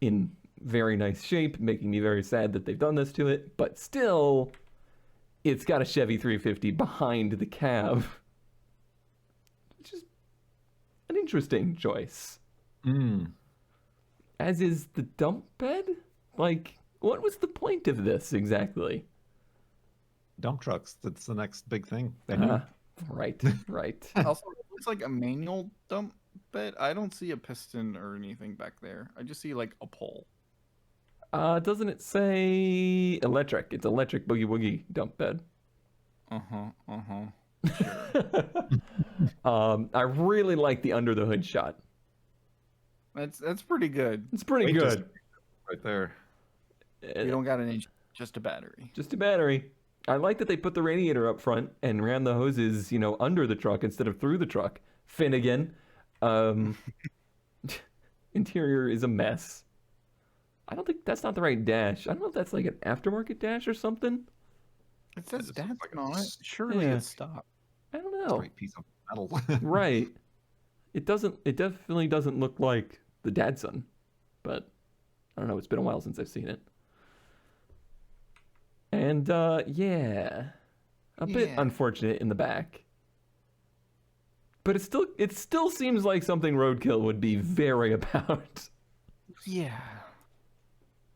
in very nice shape, making me very sad that they've done this to it. But still, it's got a Chevy 350 behind the cab. Which is an interesting choice. As is the dump bed? Like, what was the point of this exactly? Dump trucks. That's the next big thing. Right. Also, it looks like a manual dump bed. I don't see a piston or anything back there. I just see like a pole. Doesn't it say electric? It's electric boogie woogie dump bed. Sure. I really like the under the hood shot. That's pretty good. It's pretty good. Right there. You don't got an engine, just a battery. Just a battery. I like that they put the radiator up front and ran the hoses, under the truck instead of through the truck. Finnegan. Interior is a mess. I don't think that's not the right dash. I don't know if that's like an aftermarket dash or something. It says It looks Datsun on it. Surely Yeah. it's stopped. I don't It's a know. great piece of metal. Right. It definitely doesn't look like the Datsun, but I don't know. It's been a while since I've seen it. And yeah, a bit Yeah. unfortunate in the back, but it still seems like something Roadkill would be very about. Yeah.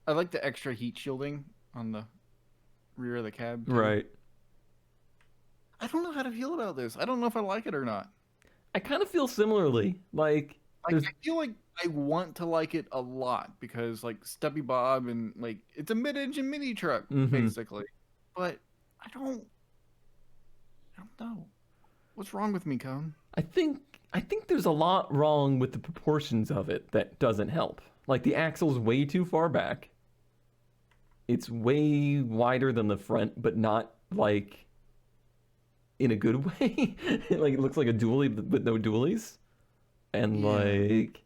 I like the extra heat shielding on the rear of the cab. too. Right. I don't know how to feel about this. I don't know if I like it or not. I kind of feel similarly. Like I feel like I want to like it a lot because like Stubby Bob and like it's a mid-engine mini truck Mhm. basically. But I don't know. What's wrong with me, Cone? I think there's a lot wrong with the proportions of it that doesn't help. Like the axle's way too far back. It's way wider than the front, but not like in a good way. Like it looks like a dually with no dualies. And Yeah. like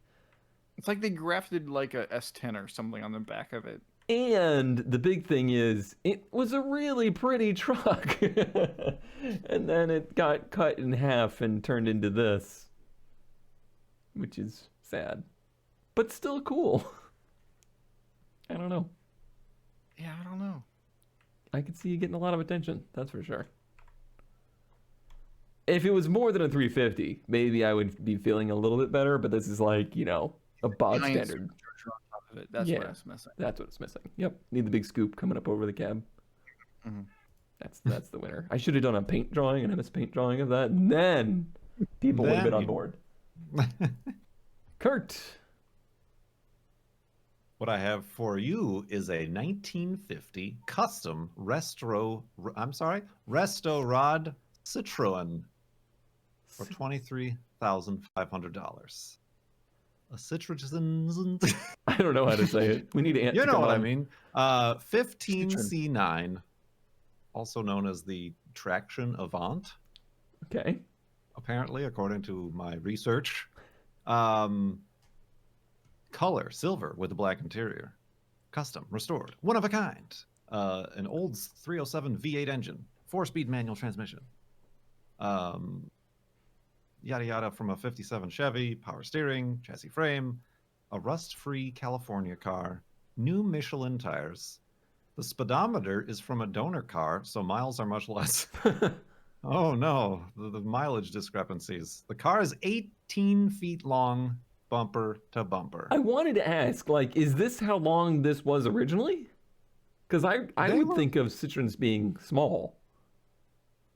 It's like they grafted like a S10 or something on the back of it. and the big thing is it was a really pretty truck. And then it got cut in half and turned into this, which is sad. But still cool. I don't know. Yeah, I don't know. I could see you getting a lot of attention, that's for sure. If it was more than a 350, maybe I would be feeling a little bit better, but this is like, a bog Giant standard. supercharger on top of it. That's Yeah. what it's missing. That's what it's missing. Yep. Need the big scoop coming up over the cab. Mhm. That's the winner. I should have done a paint drawing, an MS Paint drawing of that, and then people would have been on board. Kurt. What I have for you is a 1950 custom Resto Rod Citroen for $23,500. A Citroen. I don't know how to say it. We need Ant You to know come what I on. mean. 15C9, also known as the Traction Avant, Okay. apparently, according to my research. Color, silver with a black interior. Custom, restored, one of a kind. An old 307 V8 engine, 4-speed manual transmission. Yada yada from a 57 Chevy, power steering, chassis frame, a rust-free California car, new Michelin tires. The speedometer is from a donor car, so miles are much less. Oh no, the mileage discrepancies. The car is 18 feet long, bumper to bumper. I wanted to ask, like, is this how long this was originally? Because I They would were- think of Citroens being small.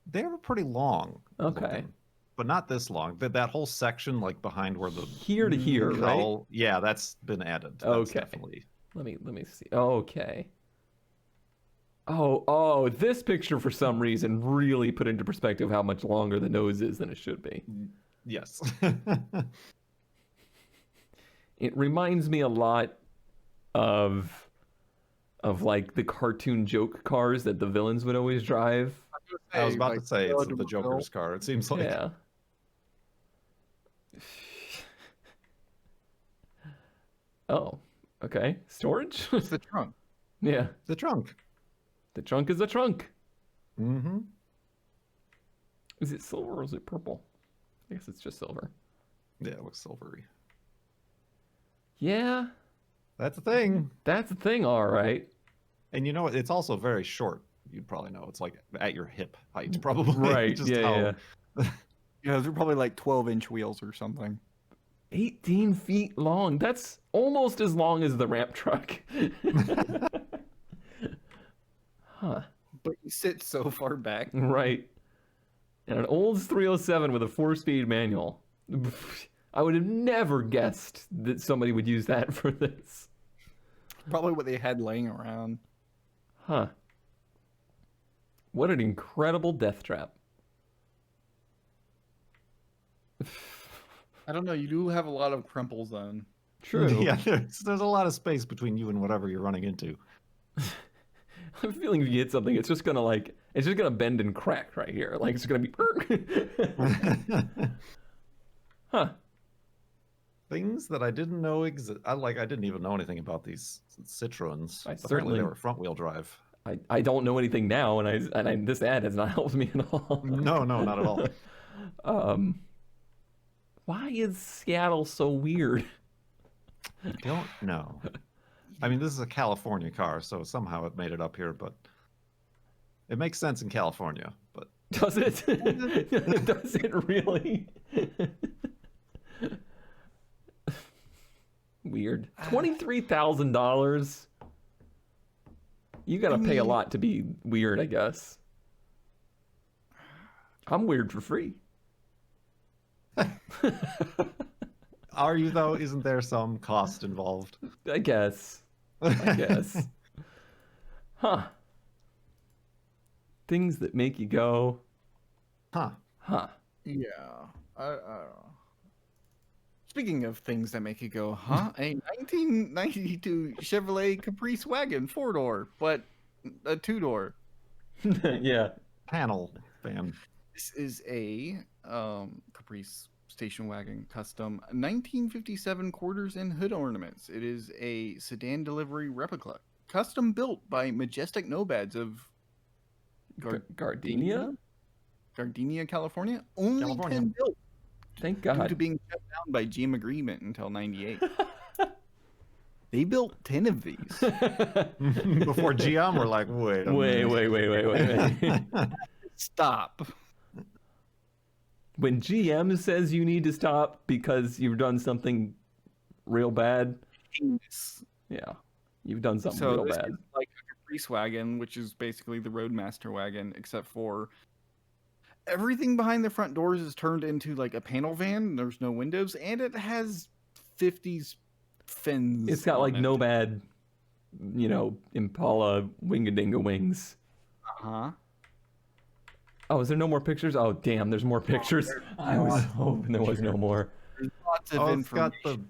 They were pretty long. Okay. looking, but not this long. That whole section, like behind where the Here to here, right? cowl- Yeah, that's been added. That's Okay. definitely. Let me see. Okay. Oh, this picture for some reason really put into perspective how much longer the nose is than it should be. Yes. It reminds me a lot of like the cartoon joke cars that the villains would always drive. I was about like, to say it's Blood the Will. Joker's car. It seems like. Yeah. Oh, okay. Storage? It's the trunk. Yeah. The trunk. The trunk is a trunk. Mm-hmm. Is it silver or is it purple? I guess it's just silver. Yeah, it looks silvery. Yeah, That's the thing. that's the thing, all right. And you know what? It's also very short. You'd probably know. It's like at your hip height, probably. Right, Just yeah. Yeah, they're probably like 12-inch wheels or something. 18 feet long. That's almost as long as the ramp truck. Huh. But you sit so far back. Right. And an Olds 307 with a 4-speed manual. I would have never guessed that somebody would use that for this. Probably what they had laying around. Huh. What an incredible death trap. I don't know. You do have a lot of crumple zone. True. Yeah, there's a lot of space between you and whatever you're running into. I'm feeling if you hit something, it's just gonna bend and crack right here. Like it's gonna be. Huh. Things that I didn't know exist. I didn't even know anything about these Citroens. I Apparently certainly- they were front wheel drive. I don't know anything now, and this ad has not helped me at all. No, not at all. Why is Seattle so weird? Don't know. I mean, this is a California car, so somehow it made it up here, but it makes sense in California. But Does it? Does it really? Weird. $23,000. You gotta pay a lot to be weird, I guess. I'm weird for free. are you though? Isn't there some cost involved? I guess. I guess. Huh. Things that make you go, Huh. huh. Yeah. I don't know. Speaking of things that make you go, huh? A 1992 Chevrolet Caprice Wagon 4-door, but a 2-door. Yeah. Panel fan. This is a Caprice station wagon custom 1957 quarters and hood ornaments. It is a sedan delivery replica, custom built by Majestic Nomads of Gardenia? Gardenia, California. Only California. 10 built Thank due to God. being shut down by GM agreement until 98. They built 10 of these. Before GM, we're like, wait a Wait. Stop. When GM says you need to stop because you've done something real bad, yeah, you've done something So real this bad. is like a Caprice wagon, which is basically the Roadmaster wagon, except for everything behind the front doors is turned into like a panel van. There's no windows, and it has 50s fins. It's got like on it. Nomad, Impala Wingadinga wings. Uh-huh. Oh, is there no more pictures? Oh, damn, there's more pictures. I was hoping there was no more. There's lots of Oh, it's got information.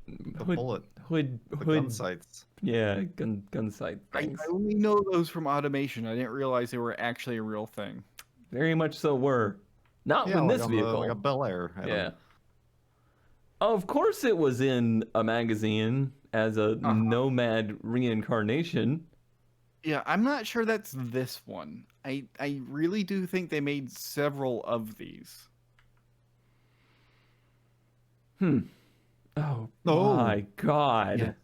the Hood, bullet, hood, the hood. gun sights. Yeah, gun sight I things. only know those from automation. I didn't realize they were actually a real thing. Very much so were. Not Yeah, with like this on vehicle. like a Bel Air. Yeah. Of course it was in a magazine as a Nomad reincarnation. Yeah, I'm not sure that's this one. I really do think they made several of these. Oh, Oh. my God.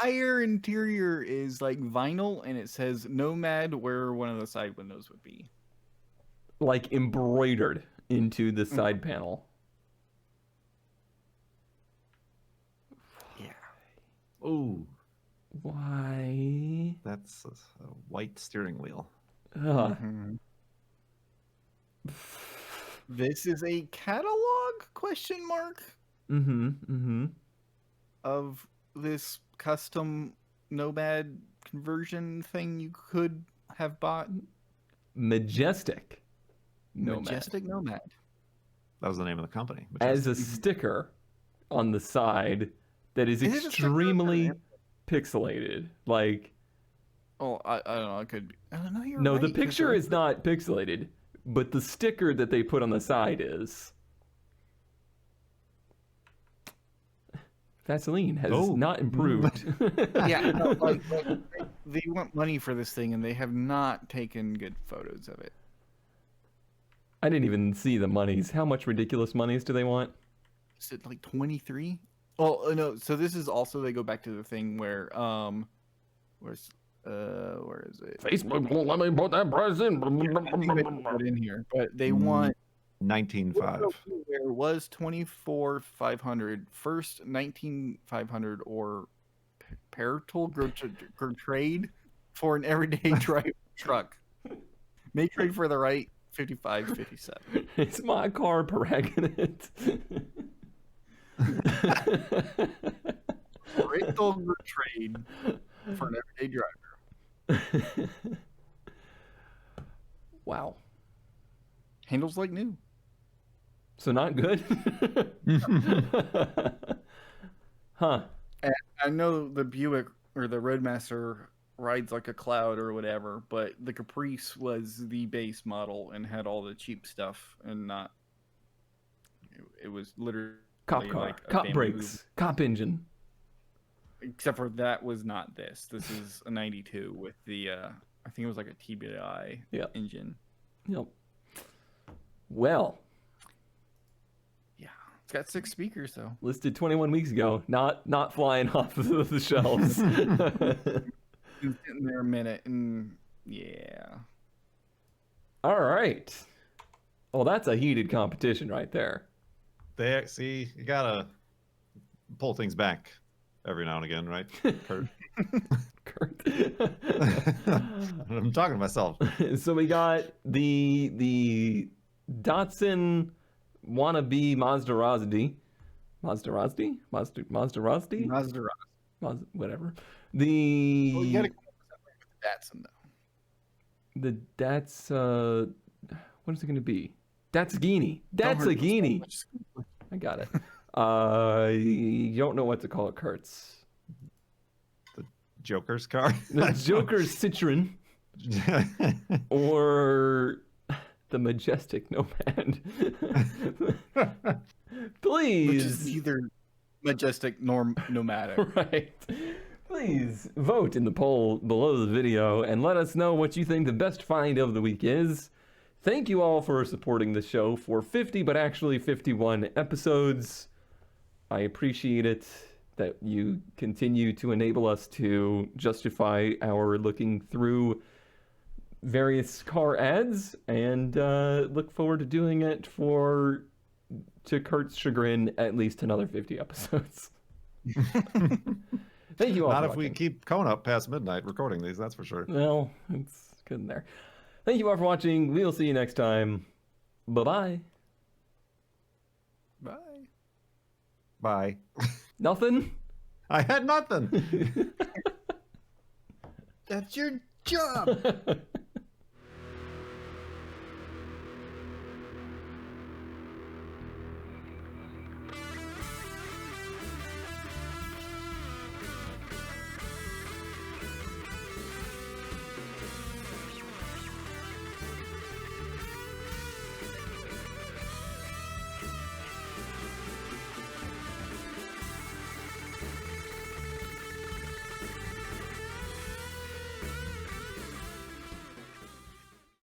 Entire interior is like vinyl, and it says Nomad where one of the side windows would be. Like embroidered into the side panel. Yeah. Ooh, Why? that's a white steering wheel. Ugh. Mhm. This is a catalog question mark Mm-hmm. of this custom Nomad conversion thing you could have bought? Majestic Nomad. Majestic Nomad. That was the name of the company. As a sticker on the side that is Is it a sticker or extremely an- pixelated. Like, Oh, I don't know. It could be. I don't know. You're no, right, the 'cause picture there- is not pixelated, but the sticker that they put on the side is. Vaseline has Oh. not improved. Yeah, no, like they want money for this thing, and they have not taken good photos of it. I didn't even see the monies. How much ridiculous monies do they want? Is it like 23? Oh no. So this is also they go back to the thing where where is it? Facebook won't let me put that price in. I think they put that in here, but they want 19.5. there was 24,500 first 19,500 or Parental trade for an everyday drive truck. May trade for the right 55, 57. It's my car, Paragonite. Parental trade for an everyday driver. Wow. Handles like new. So not good? Huh. And I know the Buick or the Roadmaster rides like a cloud or whatever, but the Caprice was the base model and had all the cheap stuff and not. It was literally Cop car. like a Cop bamboo- brakes. Cop engine. Except for that was not this. This is a 92 with the I think it was like a TBI Yep. engine. Yep. Well, Yeah, it's got 6 speakers though. listed 21 weeks ago. Not flying off the shelves. Been sitting there a minute and yeah. All right. Well, that's a heated competition right there. There, see, you gotta pull things back every now and again, right, Kurt? Kurt. I'm talking to myself. So we got the Datsun wannabe Maserati. Maserati? Maserati? Maserati. Whatever. The Well, you gotta come up with something with the Datsun though. that's what is it going to be? Datsugini. Don't hurt Datsugini. yourself. I got it. You don't know what to call it, Kurtz. Joker's car. The Joker's Citroen or the Majestic Nomad. Please. Which is either majestic nor nomadic. Right. Please vote in the poll below the video and let us know what you think the best find of the week is. Thank you all for supporting the show for 50, but actually 51 episodes. I appreciate it that you continue to enable us to justify our looking through various car ads, and look forward to doing it for, to Kurt's chagrin, at least another 50 episodes. Thank you all Not for if we watching. keep going up past midnight recording these, that's for sure. Well, it's good in there. Thank you all for watching. We'll see you next time. Bye-bye. Bye. Bye. Nothing? I had nothing. That's your job.